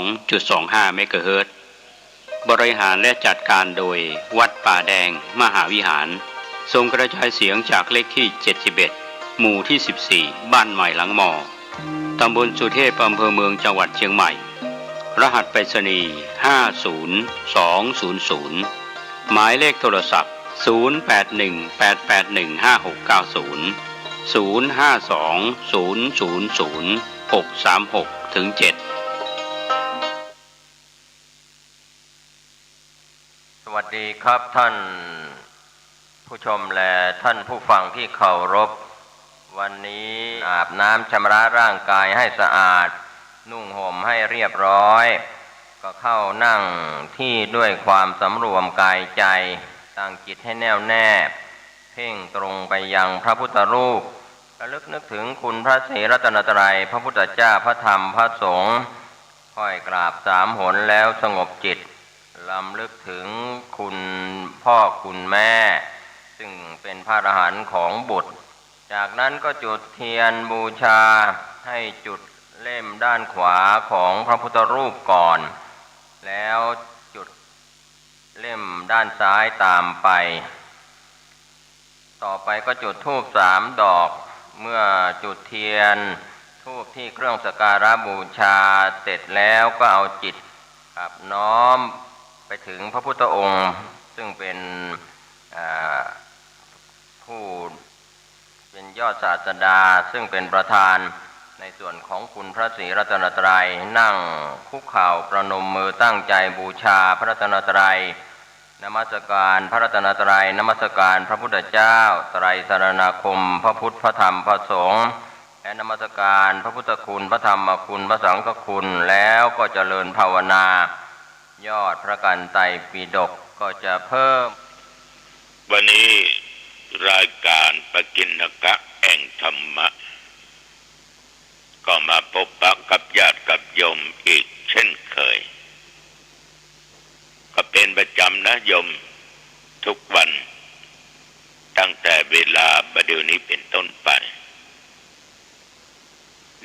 92.25 เมกะเฮิรตซ์บริหารและจัดการโดยวัดป่าแดงมหาวิหารส่งกระจายเสียงจากเลขที่71หมู่ที่14บ้านใหม่หลังมอตำบลสุเทพอำเภอเมืองจังหวัดเชียงใหม่รหัสไปรษณีย์50200หมายเลขโทรศัพท์0818818560 052000636-7สวัสดีครับท่านผู้ชมและท่านผู้ฟังที่เคารพวันนี้อาบน้ำชำระร่างกายให้สะอาดนุ่งห่มให้เรียบร้อยก็เข้านั่งที่ด้วยความสำรวมกายใจตั้งจิตให้แน่วแน่เพ่งตรงไปยังพระพุทธรูประลึกนึกถึงคุณพระศรีรัตนตรัยพระพุทธเจ้าพระธรรมพระสงฆ์ค่อยกราบ3 หนแล้วสงบจิตรำลึกถึงคุณพ่อคุณแม่ซึ่งเป็นพระอรหันต์ของบุตรจากนั้นก็จุดเทียนบูชาให้จุดเล่มด้านขวาของพระพุทธรูปก่อนแล้วจุดเล่มด้านซ้ายตามไปต่อไปก็จุดธูป3 ดอกเมื่อจุดเทียนธูปที่เครื่องสักการะบูชาเสร็จแล้วก็เอาจิตกับน้อมไปถึงพระพุทธองค์ซึ่งเป็นผู้เป็นยอดศาสดาซึ่งเป็นประธานในส่วนของคุณพระศรีรัตนตรัยนั่งคุกเข่าประนมมือตั้งใจบูชาพระรัตนตรัยนมัสการพระรัตนตรัยนมัสการพระพุทธเจ้าไตรสรณคมพระพุทธพระธรรมพระสงฆ์และนมัสการพระพุทธคุณพระธรรมคุณพระสังฆคุณแล้วก็เจริญภาวนายอดพระกันไตรปิฎกก็จะเพิ่มวันนี้รายการปกิณกะแห่งธรรมะก็มาพบปะกับญาติกับโยมอีกเช่นเคยก็เป็นประจำนะโยมทุกวันตั้งแต่เวลาบัดเดี๋ยวนี้เป็นต้นไป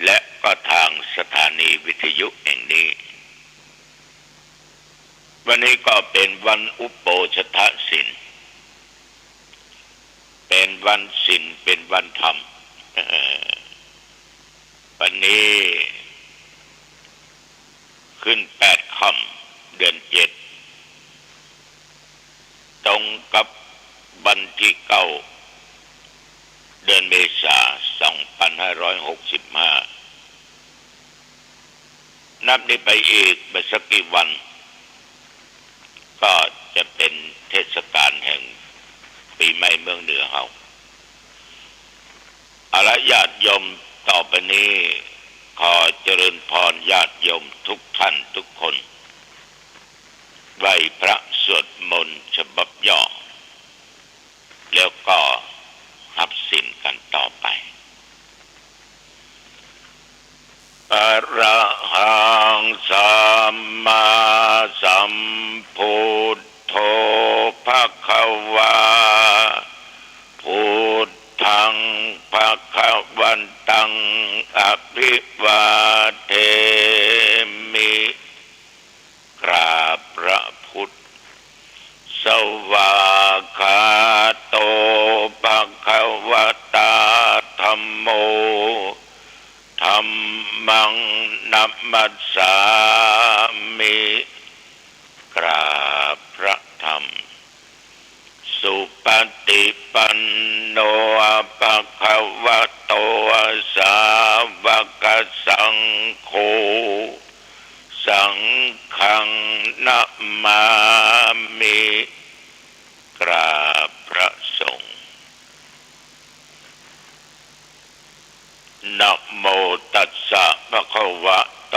และก็ทางสถานีวิทยุแห่งนี้วันนี้ก็เป็นวันอุปโภชทศีลเป็นวันศีลเป็นวันธรรมวันนี้ขึ้น8 ค่ำเดือน7ตรงกับวันที่9เดือนเมษายน2565นับนี้ไปอีกไม่สักกี่วันก็จะเป็นเท ทศกาลแห่งปีใหม่เมืองเหนือเฮาอรญาติโยมต่อไปนี้ขอเจริญพรญาติโยมทุกท่านทุกคนไหว้พระสวดมนต์ฉบับย่อแล้วก็รับศีลกันต่อไปอะระหังสัมมาสัมพุทโธภควาพุทธังภวันตังอภิวาเทมิกราบพระพุทธสวากขาโตภควตาธัมโมธัมมังนัมมัสสามิกราบพระธรรมสุปฏิปันโนภควโตสาวกสังโฆสังฆังนะมามิกราบพระสงฆ์นะโมตัสสะภะคะวะโต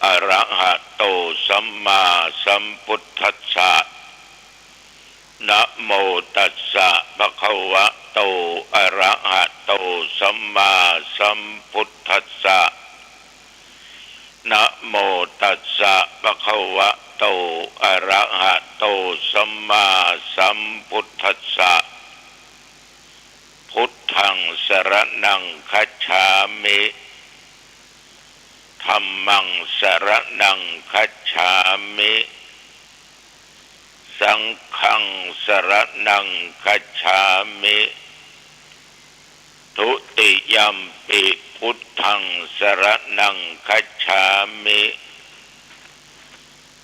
อะระหะโตสัมมาสัมพุทธัสสะนะโมตัสสะภะคะวะโตอะระหะโตสัมมาสัมพุทธัสสะนะโมตัสสะภะคะวะโตอะระหะโตสัมมาสัมพุทธัสสะพุทธังสรณังคัจฉามิธัมมังสรณังคัจฉามิสังฆังสรณังคัจฉามิทุติยัมปิพุทธังสรณังคัจฉามิ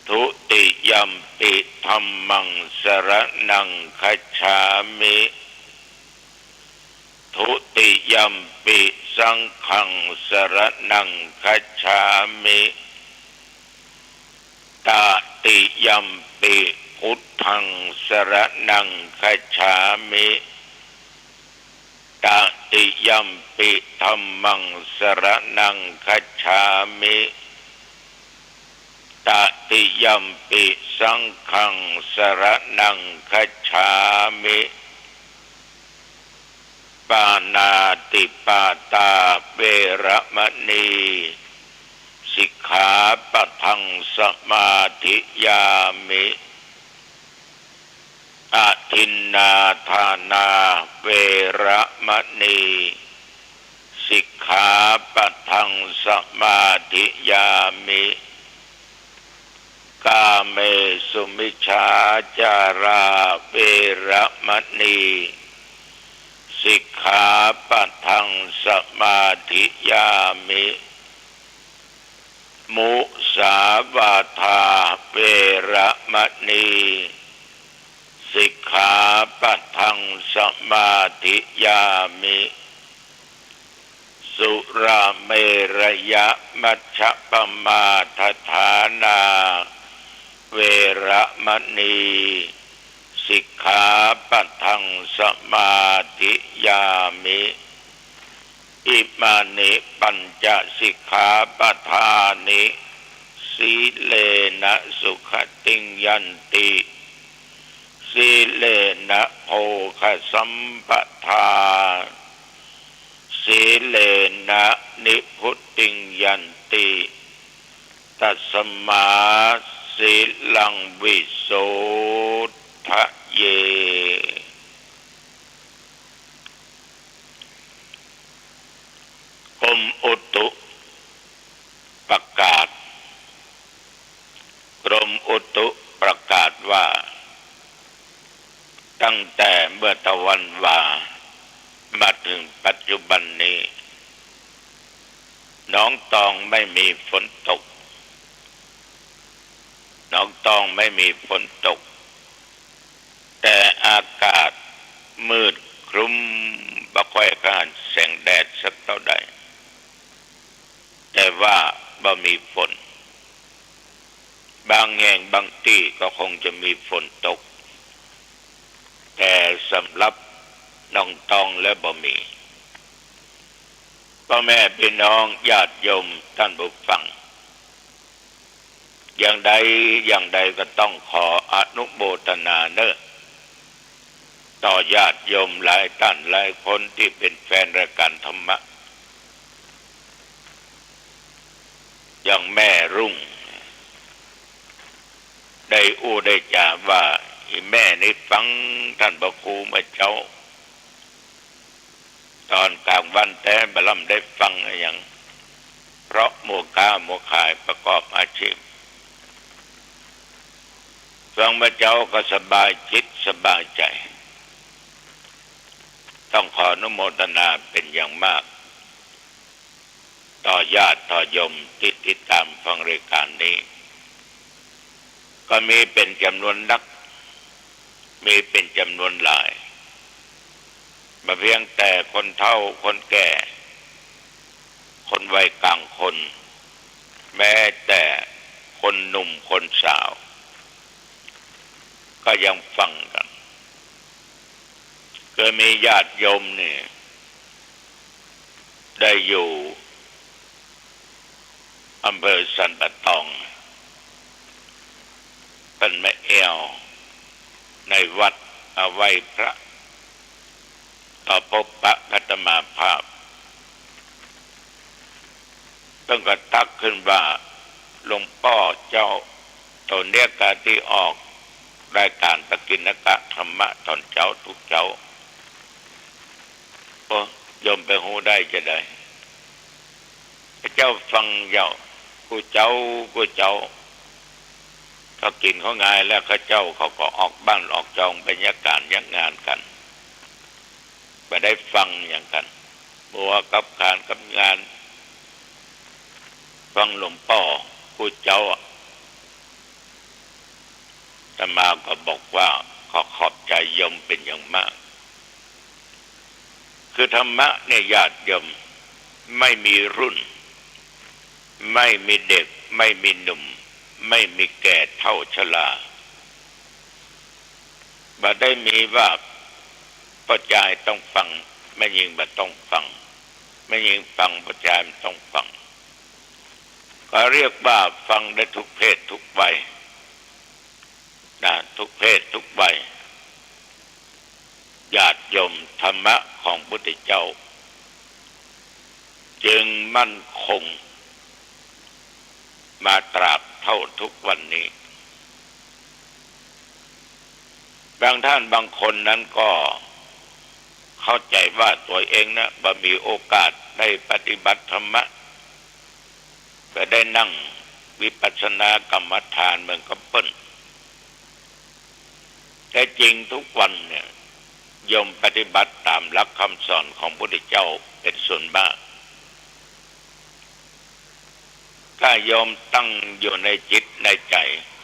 ทุติยัมปิธัมมังสรณังคัจฉามิทุติยัมปิสังฆังสรณังคัจฉามิตติยัมปิพุทธังสรณังคัจฉามิตติยัมปิธัมมังสรณังคัจฉามิตติยัมปิสังฆังสรณังคัจฉามิปานาติปาตาเวระมณีสิกขาปะทังสมาธิยามิอาทินนาทานาเวระมณีสิกขาปะทังสมาธิยามิกาเมสุมิจฉาจาราเวระมณีสิกขาปะทังสมาธิยามิมุสาวาทาเวระมณีสิกขาปะทังสมาธิยามิสุราเมรยะมัชฌปมาทฐานาเวระมณีสิกขาปะทังสมาธิยามิอิมานิปัญจสิกขาปทานิสีเลนะสุขติงยันติสีเลนะโภคสัมปทาสีเลนะนิพุตติงยันติตัสมาสีลังวิโสทะเยกรมอุตุประกาศกรมอุตุประกาศว่าตั้งแต่เมื่อตะวันวามาถึงปัจจุบันนี้หนองตองไม่มีฝนตกหนองตองไม่มีฝนตกแต่อากาศมืดครึ้มบ่ค่อยกระหันแสงแดดสักเท่าใดแต่ว่าบ่มีฝนบางแห่งบางที่ก็คงจะมีฝนตก สำหรับน้องตองและบ่มีพ่อแม่พี่น้องญาติโยมท่านผู้ฟังอย่างใดก็ต้องขออนุโมทนาเนอะต่อญาติโยมหลายท่านหลายคนที่เป็นแฟนรายการธรรมะอย่างแม่รุ่งได้ได้จ่าว่าแม่นี่ฟังท่านพระครูมาเจ้าตอนกลางวันแต่บล่ำได้ฟังอย่างเพราะโมขายประกอบอาชีพฟังมาเจ้าก็สบายจิตสบายใจต้องขออนุโมทนาเป็นอย่างมากต่อญาติต่อโยมที่ติดตามฟังรายการนี้ก็มีเป็นจำนวนนักมีเป็นจำนวนหลายมาเพียงแต่คนเฒ่าคนแก่คนวัยกลางคนแม้แต่คนหนุ่มคนสาวก็ยังฟังกันก็มีญาติโยมนี่ได้อยู่อำเภอสันปะตองเป็นแม่เอวในวัดเอาไว้พระต่อพบปะพัฒมาภาพต้องกระตักขึ้นว่าหลวงพ่อเจ้าตอนเนี้ยการที่ออกรายการตะกินกะธรรมะตอนเจ้าทุกเจ้าโอ้ยมไปหูได้จะได้เจ้าฟังเจ้ากูเจ้าเขากินเขาง่ายแล้วเขาเจ้าเขาก็ออกบ้านออกจองบรรยากาศยักงานกันไปได้ฟังอย่างกันบัวกับการกับงานฟังหลวงพ่อกูเจ้าอาตมาก็บอกว่าขอบใจโยมเป็นอย่างมากคือธรรมะเนี่ยญาติโยมไม่มีรุ่นไม่มีเด็กไม่มีหนุ่มไม่มีแก่เฒ่าชราบ่ได้มีว่าพ่อจายต้องฟังแม่ยิงบ่ต้องฟังแม่ยิงฟังพ่อจายต้องฟังก็เรียกว่าฟังได้ทุกเพศทุกวัยนะทุกเพศทุกวัยญาติโยมธรรมะของพุทธเจ้าจึงมั่นคงมาตราบเท่าทุกวันนี้บางท่านบางคนนั้นก็เข้าใจว่าตัวเองนะบ่มีโอกาสได้ปฏิบัติธรรมะก็ได้นั่งวิปัสสนากรรมฐานเหมือนกับเปิ้ลแต่จริงทุกวันเนี่ยโยมปฏิบัติตามหลักคำสอนของพระพุทธเจ้าเป็นส่วนมากถ้าโยมตั้งอยู่ในจิตในใจ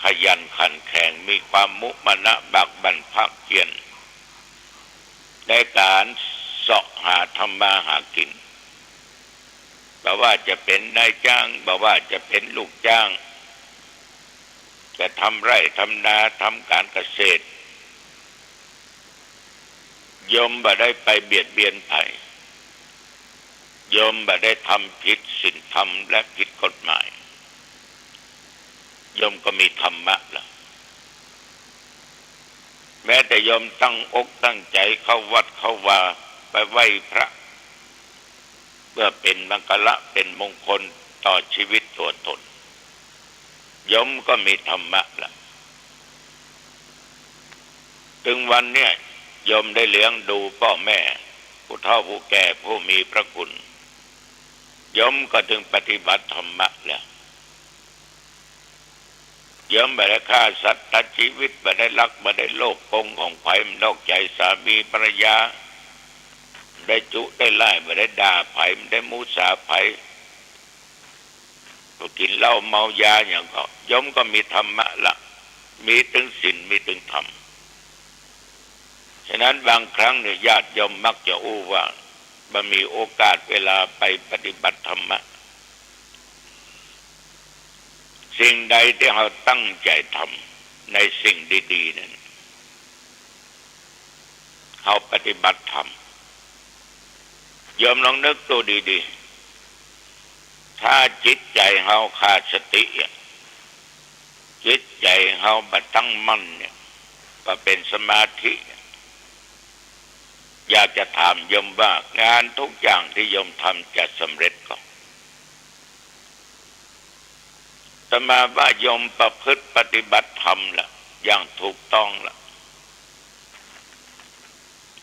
ขยันขันแข็งมีความมุมานะบากบั่นภาคเพียรในการเสาะหาธรรมาหากินบ่ว่าจะเป็นนายจ้างบ่ว่าจะเป็นลูกจ้างจะทำไร่ทำนาทำการเกษตรโยมบ่ได้ไปเบียดเบียนใครโยมบ่ได้ทำผิดศีลธรรมและผิดกฎหมายโยมก็มีธรรมะแล้วแม้แต่โยมตั้งอกตั้งใจเข้าวัดเข้าวาไปไหว้พระเพื่อเป็นมังคละเป็นมงคลต่อชีวิตตัวตนโยมก็มีธรรมะแล้วถึงวันเนี้ยโยมได้เลี้ยงดูพ่อแม่ผู้เฒ่าผู้แก่ผู้มีพระคุณโยมก็ถึงปฏิบัติธรรมะแล้วโยมไม่ได้ฆ่าสัตว์ตัดชีวิตไม่ได้ลักไม่ได้โลภโกงของไผ่นอกใจสามีภรรยาได้จุได้ไล่ไม่ได้ด่าไผ่ไม่ได้มุสาไผ่ก็กินเหล้าเมายาอย่างก็โยมก็มีธรรมะละมีถึงศีลมีถึงธรรมฉะนั้นบางครั้งเนี่ยญาติโยมมักจะอู้ว่าบ่มีโอกาสเวลาไปปฏิบัติธรรมะสิ่งใดที่เราตั้งใจทำในสิ่งดีๆนั้น เขาปฏิบัติธรรมโยมลองนึกตัวดีๆถ้าจิตใจเขาขาดสติจิตใจเขาบัดตั้งมั่นเนี่ยก็เป็นสมาธิอยากจะถามโยมว่างานทุกอย่างที่โยมทำจะสำเร็จก็แต่มาว่าโยมประพฤติปฏิบัติธรรมล่ะอย่างถูกต้องล่ะ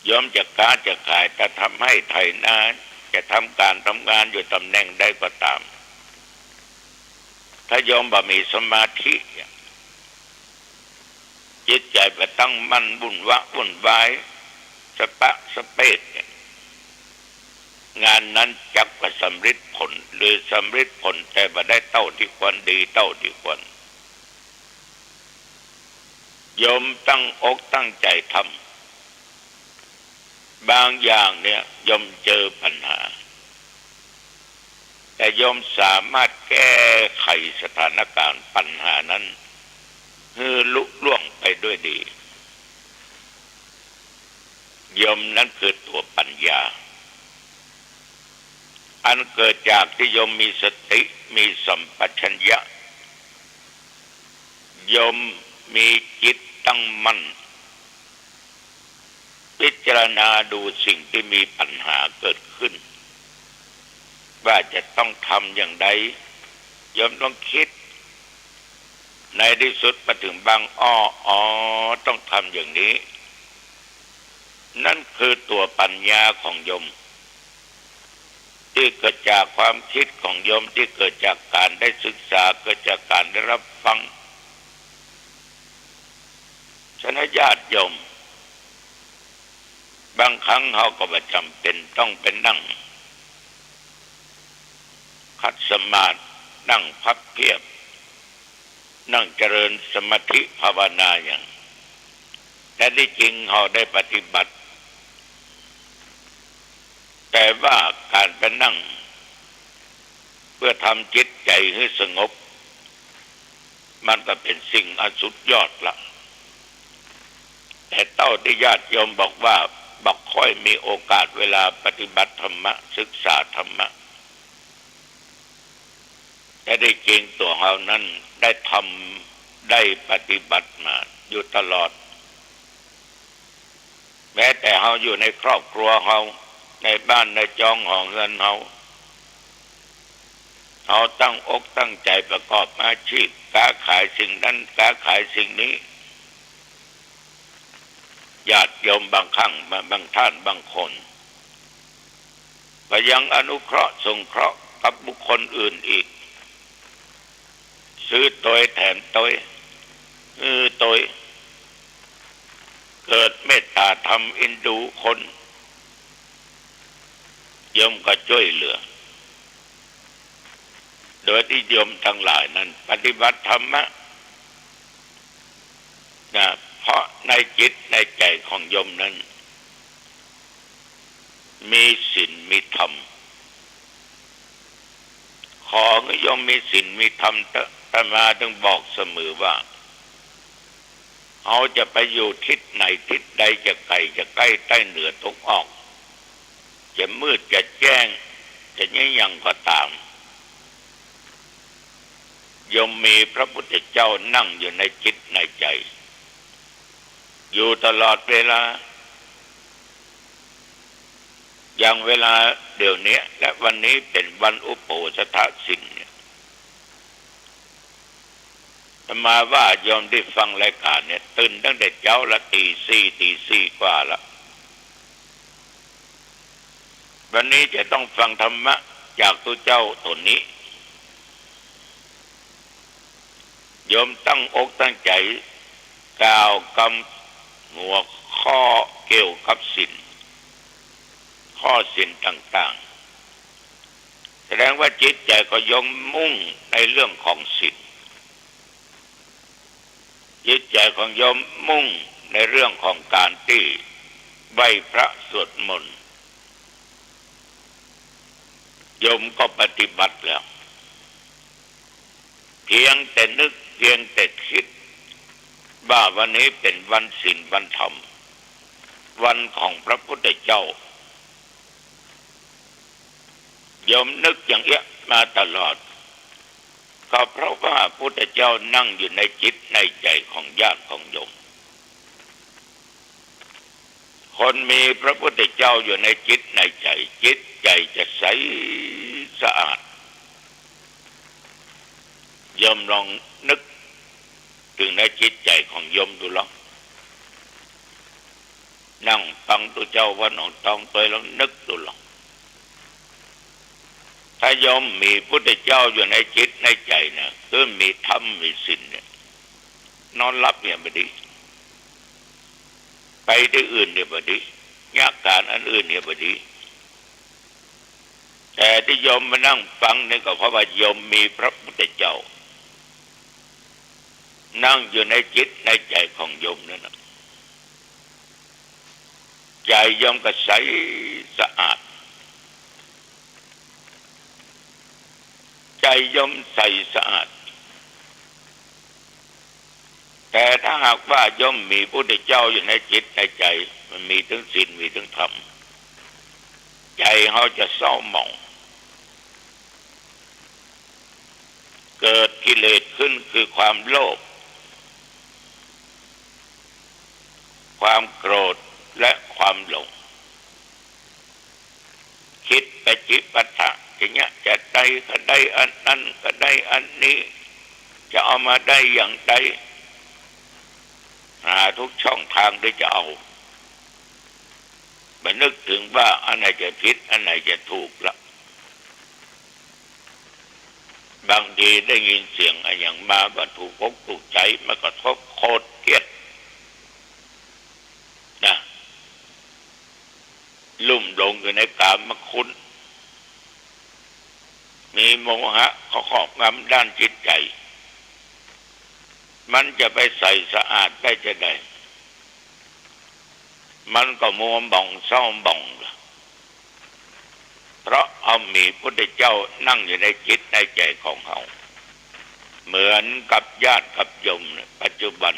โยมจะค้าจะขายจะทำให้ไถนาจะทำการทำงานอยู่ตำแหน่งใดก็ตามถ้าโยมบ่มีสมาธิจิตใจไปตั้งมั่นวุ่นวายสปะสเปดงานนั้นจักว่าสำเร็จผลหรือสำเร็จผลแต่บ่ได้เท่าที่ควรดีเท่าที่ควรโยมตั้งอกตั้งใจทำบางอย่างเนี่ยโยมเจอปัญหาแต่โยมสามารถแก้ไขสถานการณ์ปัญหานั้นให้ลุล่วงไปด้วยดีโยมนั้นคือตัวปัญญาอันเกิดจากที่โยมมีสติมีสัมปชัญญะโยมมีจิตตั้งมั่นพิจารณาดูสิ่งที่มีปัญหาเกิดขึ้นว่าจะต้องทำอย่างไรโยมต้องคิดในที่สุดมาถึงบางต้องทำอย่างนี้นั่นคือตัวปัญญาของโยมที่เกิดจากความคิดของโยมที่เกิดจากการได้ศึกษาเกิดจากการได้รับฟังฉะนั้นญาติโยมบางครั้งเขาก็ไม่จำเป็นต้องเป็นนั่งคัดสมาธินั่งพับเพียบนั่งเจริญสมาธิภาวนาอย่างแต่ที่จริงเขาได้ปฏิบัติแต่ว่าการไปนั่งเพื่อทำจิตใจให้สงบมันก็เป็นสิ่งอันสุดยอดละแต่เต้าที่ญาติโยมบอกว่าบักค่อยมีโอกาสเวลาปฏิบัติธรรมะศึกษาธรรมะแต่ได้จริงตัวเขานั้นได้ทำได้ปฏิบัติมาอยู่ตลอดแม้แต่เขาอยู่ในครอบครัวเขาในบ้านในจองห้องเงินเขาตั้งอกตั้งใจประกอบอาชีพค้าขายสิ่งนั้นค้าขายสิ่งนี้ญาติโยมบางครั้งบางท่านบางคนก็ยังอนุเคราะห์สงเคราะห์กับบุคคลอื่นอีกซื้อตัวแถมตัวเกิดเมตตาธรรมอินดูคนโยมก็ช่วยเหลือโดยที่โยมทั้งหลายนั้นปฏิบัติธรรมะนะเพราะในจิตในใจของโยมนั้นมีศีลมีธรรมขอให้โยมมีศีลมีธรรมอาตมาต้องบอกเสมอว่าเขาจะไปอยู่ทิศไหนทิศใดจะไกลจะใกล้ใต้เหนือตกออกจะมืดจะแจ้งจะยังก็ตามโยมมีพระพุทธเจ้านั่งอยู่ในจิตในใจอยู่ตลอดเวลาอย่างเวลาเดี๋ยวนี้และวันนี้เป็นวันอุโบสถศีลมาว่าโยมได้ฟังรายการเนี่ยตื่นตั้งแต่เช้าละตีสี่กว่าละวันนี้จะต้องฟังธรรมะจากตัวเจ้าตนนี้โยมตั้งอกตั้งใจกล่าวคำหัวข้อเกี่ยวกับศีลข้อศีลต่างๆแสดงว่าจิตใจก็ยงมุ่งในเรื่องของศีลจิตใจของโยมมุ่งในเรื่องของการที่ไหว้พระสวดมนต์โยมก็ปฏิบัติแล้วเพียงแต่นึกเพียงแต่คิดว่าวันนี้เป็นวันศีลวันธรรม วันของพระพุทธเจ้าโยมนึกอย่างเงี้ยมาตลอดก็เพราะว่าพระพุทธเจ้านั่งอยู่ในจิตในใจของญาติของโยมคนมีพระพุทธเจ้าอยู่ในจิตในใจจิตใจจะใสสะอาดโยมลองนึกถึงในจิตใจของโยมดูลองนั่งฟังตัวเจ้าว่าหนองตองตัวลองนึกดูลองถ้าโยมมีพุทธเจ้าอยู่ในจิตในใจนะคือมีธรรมมีศีลเนี่ยนอนหลับเนี่ยไม่ดีไปที่อื่นเนี่ยไม่ดียากการอันอื่นเนี่ยไม่ดีแต่ที่โยมมานั่งฟังนี่ก็เพราะว่าโยมมีพระพุทธเจ้านั่งอยู่ในจิตในใจของโยมนั่นนะใจโยมก็ใสสะอาดใจโยมใสสะอาดแต่ถ้าหากว่าโยมมีพระพุทธเจ้าอยู่ในจิตในใจมันมีทั้งศีลมีทั้งธรรมใจเขาจะเศร้าหมองเกิดกิเลสขึ้นคือความโลภความโกรธและความหลงคิดไปจิปาถะอย่างเงี้ยจะได้ก็ได้อันนั้นก็ได้อันนี้จะเอามาได้อย่างใดหาทุกช่องทางที่จะเอาไปนึกถึงว่าอันไหนจะผิดอันไหนจะถูกละบางทีได้ยินเสียงอะไรอย่างมาว่าถูกอกถูกใจมันก็ทบโคตรเกลียดนะลุ่มหลงอยู่ในกามคุณมีโมหะเขาครอบงำด้านจิตใจมันจะไปใส่สะอาดได้จะได้มันก็มัวบ่องเศร้าบ่องเพราะเอามีพุทธเจ้านั่งอยู่ในจิตในใจของเขาเหมือนกับญาติกับโยมปัจจุบัน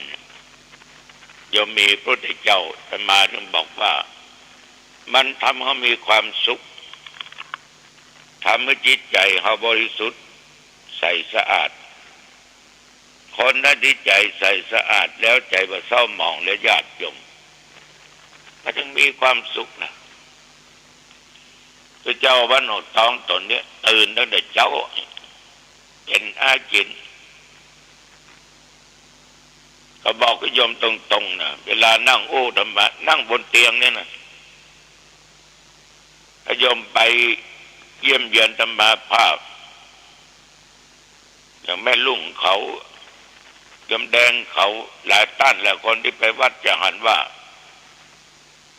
โยมมีพระพุทธเจ้าแต่มาถึงบอกว่ามันทำให้มีความสุขทำให้จิตใจเขาบริสุทธิ์ใสสะอาดคนนั้นที่ใจใสสะอาดแล้วใจว่าเศร้าหมองและญาติโยมก็จึงมีความสุขนะพระเจ้าวัดหนองทองตนนี้ตื่นตั้งแต่เช้าเป็นอาจินก็บอกกับโยมตรงๆนะเวลานั่งโอ้ธรรมะนั่งบนเตียงเนี่ยนะถ้าโยมไปเยี่ยมเยือนธรรมาภาพอย่างแม่ลุงเขายมแดงเขาหลายต้านแล้วคนที่ไปวัดจะหันว่า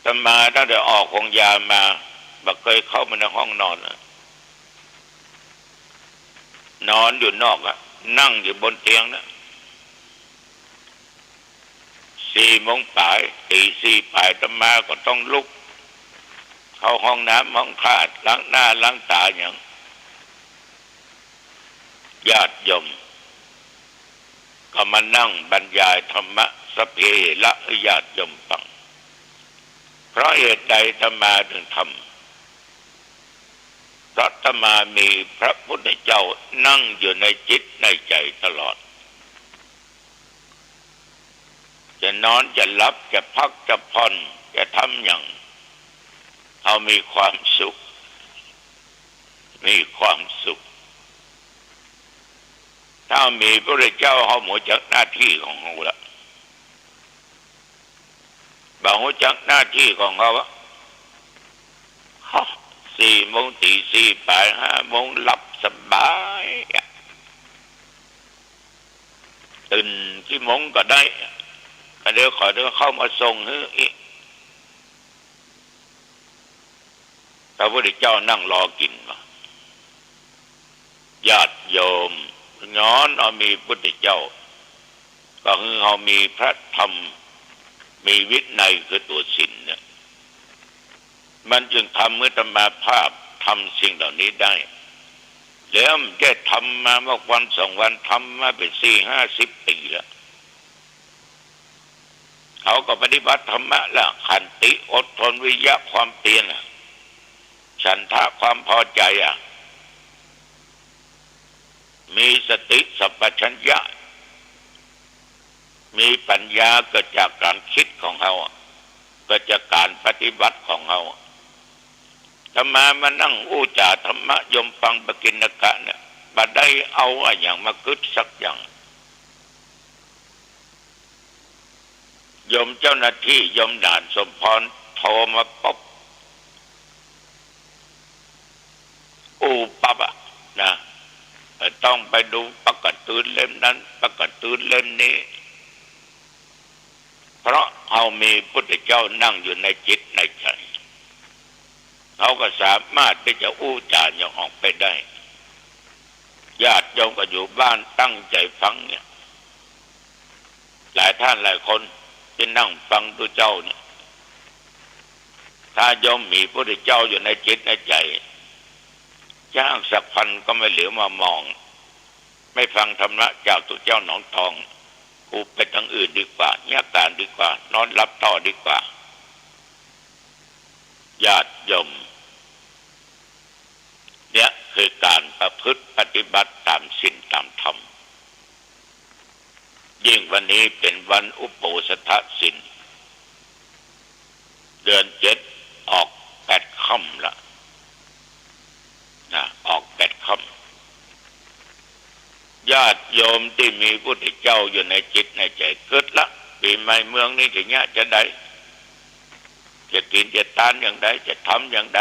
ธรรมาตั้งแต่ออกของยามาบ่เคยเข้ามาในห้องนอนนอนอยู่นอกนั่งอยู่บนเตียงนะ4 โมงป่ายตี 4ป่ายธรรมาก็ต้องลุกเข้าห้องน้ำห้องคลาดล้างหน้าล้างตาอย่างญาติโยมก็มานั่งบรรยายธรรมะสเพละญาติโยมฟังเพราะเหตุใดธรรมาถึงทำเพราะธรรมามีพระพุทธเจ้านั่งอยู่ในจิตในใจตลอดจะนอนจะหลับจะพักจะผ่อนจะทำอย่างเขามีความสุขมีความสุขถ้ามีพระพุทธเจ้าเขาหมดจากหน้าที่ของเขาละบางหัวจักหน้าที่ของเขาว่า4 โมงตี 4ป่าย5 โมงหลับสบายตื่นกี่โมงก็ได้ก็เดี๋ยวขอเดี๋ยวเข้ามาส่งอีกพระพุทธเจ้านั่งรอกินมาญาติโยมย้อนเอามีพุทธเจ้าก็คือเขามีพระธรรมมีวินัยคือตัวศีลเนี่ยมันจึงทำเมื่อธรรมาภาพทำสิ่งเหล่านี้ได้แล้วมันแค่ทำมาเมื่อวัน2 วันทำมาเป็น40-50 ปีแล้ว เขาก็ปฏิบัติธรรมะละขันติอดทนวิริยะความเพียรฉันทะความพอใจมีสติสัมปชัญญะมีปัญญาเกิดจากการคิดของเขาเกิดจากการปฏิบัติของเขาธรรมานั่งอู้จ่าธรรมะยมฟังปกิณกะเนี่ยบัดได้เอาอย่างมากึศสักอย่างยมเจ้าหน้าที่ยมด่านสมพรโทรมาป๊อบปั๊บนะต้องไปดูประกาศตื่นเล่มนั้นประกาศตื่นเล่มนี้เพราะเขามีพุทธเจ้านั่งอยู่ในจิตในใจเขาก็สามารถที่จะอู้จาอย่างออกไปได้ญาติโยมก็อยู่บ้านตั้งใจฟังเนี่ยหลายท่านหลายคนที่นั่งฟังดูเจ้าเนี่ยถ้าโยมมีพุทธเจ้าอยู่ในจิตในใจจ้างสักพันก็ไม่เหลือมามองไม่ฟังธรรมะจากตัวเจ้าหนองทองกูไปทางอื่นดีกว่าเนี่ยการดีกว่านอนรับต่อดีกว่าญาติโยมเนี่ยคือการประพฤติปฏิบัติตามศีลตามธรรมยิ่งวันนี้เป็นวันอุโบสถศีลเดือน7ออก8ค่ำละออก8ค่ำญาติโยมที่มีพุทธเจ้าอยู่ในจิตในใจเกิดละปีใหม่เมืองนี้จะเนี่ยจะได้จะกินจะทานอย่างใดจะทำอย่างใด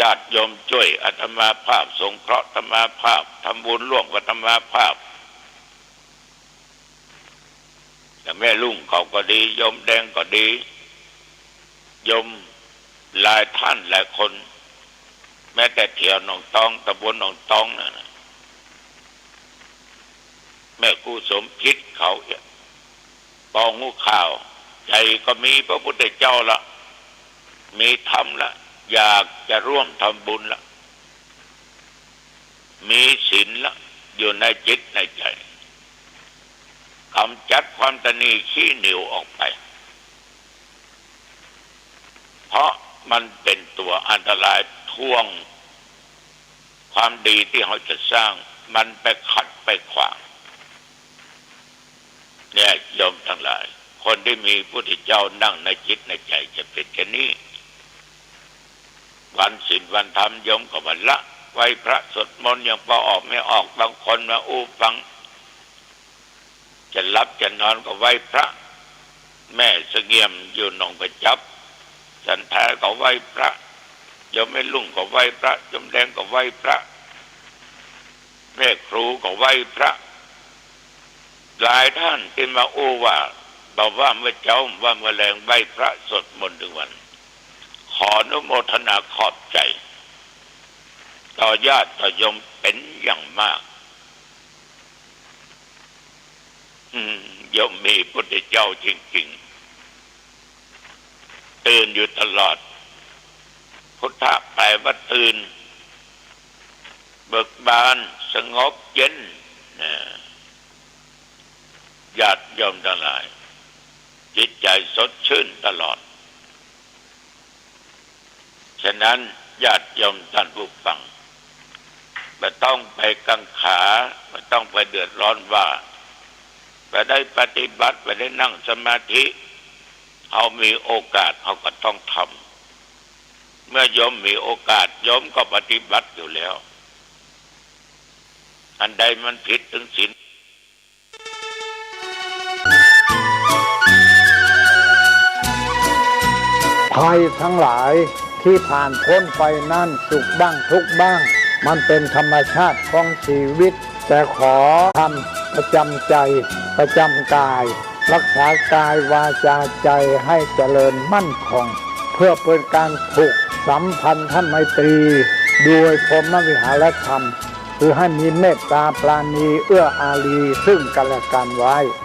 ญาติโยมช่วยอาตมาภาพสงเคราะห์อาตมาภาพทำบุญร่วมกับอาตมาภาพแต่แม่ลุงเขาก็ดีโยมแดงก็ดีโยมหลายท่านหลายคนแม้แต่เถียวหนองตองตะบนหนองตองนั่นแม่ครูสมคิดเขาปองหูข่าวใจก็มีพระพุทธเจ้าละมีธรรมละอยากจะร่วมทำบุญละมีศีลละอยู่ในจิตในใจกำจัดความตนีขี้เหนียวออกไปเพราะมันเป็นตัวอันตรายท่วงความดีที่เขาจะสร้างมันไปขัดไปขวางเนี่ยโยมทั้งหลายคนที่มีพุทธเจ้านั่งในจิตในใจจะเป็นแค่นี้วันศีลวันธรรมโยมก็วันละไหว้พระสวดมนต์ยังพอออกไม่ออกบางคนมาอู้ฟังจะหลับจะนอนก็ไหว้พระแม่เสงี่ยมอยู่หนองประจับจันทาก็ไหว้พระโยมแม่ลุงก็ไหว้พระโยมแดงก็ไหว้พระแม่ครูก็ไหว้พระหลายท่านที่มาอู้ว่าบอกว่าเมื่อเจ้าว่าเมื่อแรงไหว้พระสวดมนต์ทุกวันขออนุโมทนาขอบใจต่อญาติต่อโยมเป็นอย่างมากโยมมีพุทธเจ้าจริงๆตื่นอยู่ตลอดพุทธะแปลว่าตื่นเบิกบานสงบเย็นญาติโยมทั้งหลายจิตใจสดชื่นตลอดฉะนั้นญาติโยมท่านผู้ฟังไม่ต้องไปกังขาไม่ต้องไปเดือดร้อนว่าไปได้ปฏิบัติไปได้นั่งสมาธิเขามีโอกาสเขาก็ต้องทำเมื่อโยมมีโอกาสโยมก็ปฏิบัติอยู่แล้วอันใดมันผิดถึงศีลภัยทั้งหลายที่ผ่านพ้นไปนั่นสุขบ้างทุกข์บ้างมันเป็นธรรมชาติของชีวิตแต่ขอทำประจำใจประจำกายรักษากายวาจาใจให้เจริญมั่นคงเพื่อเป็นการผูกสัมพันธไมตรีโดยพรหมวิหารธรรมคือให้มีเมตตาปราณีเอื้ออารีซึ่งกันและกันไว้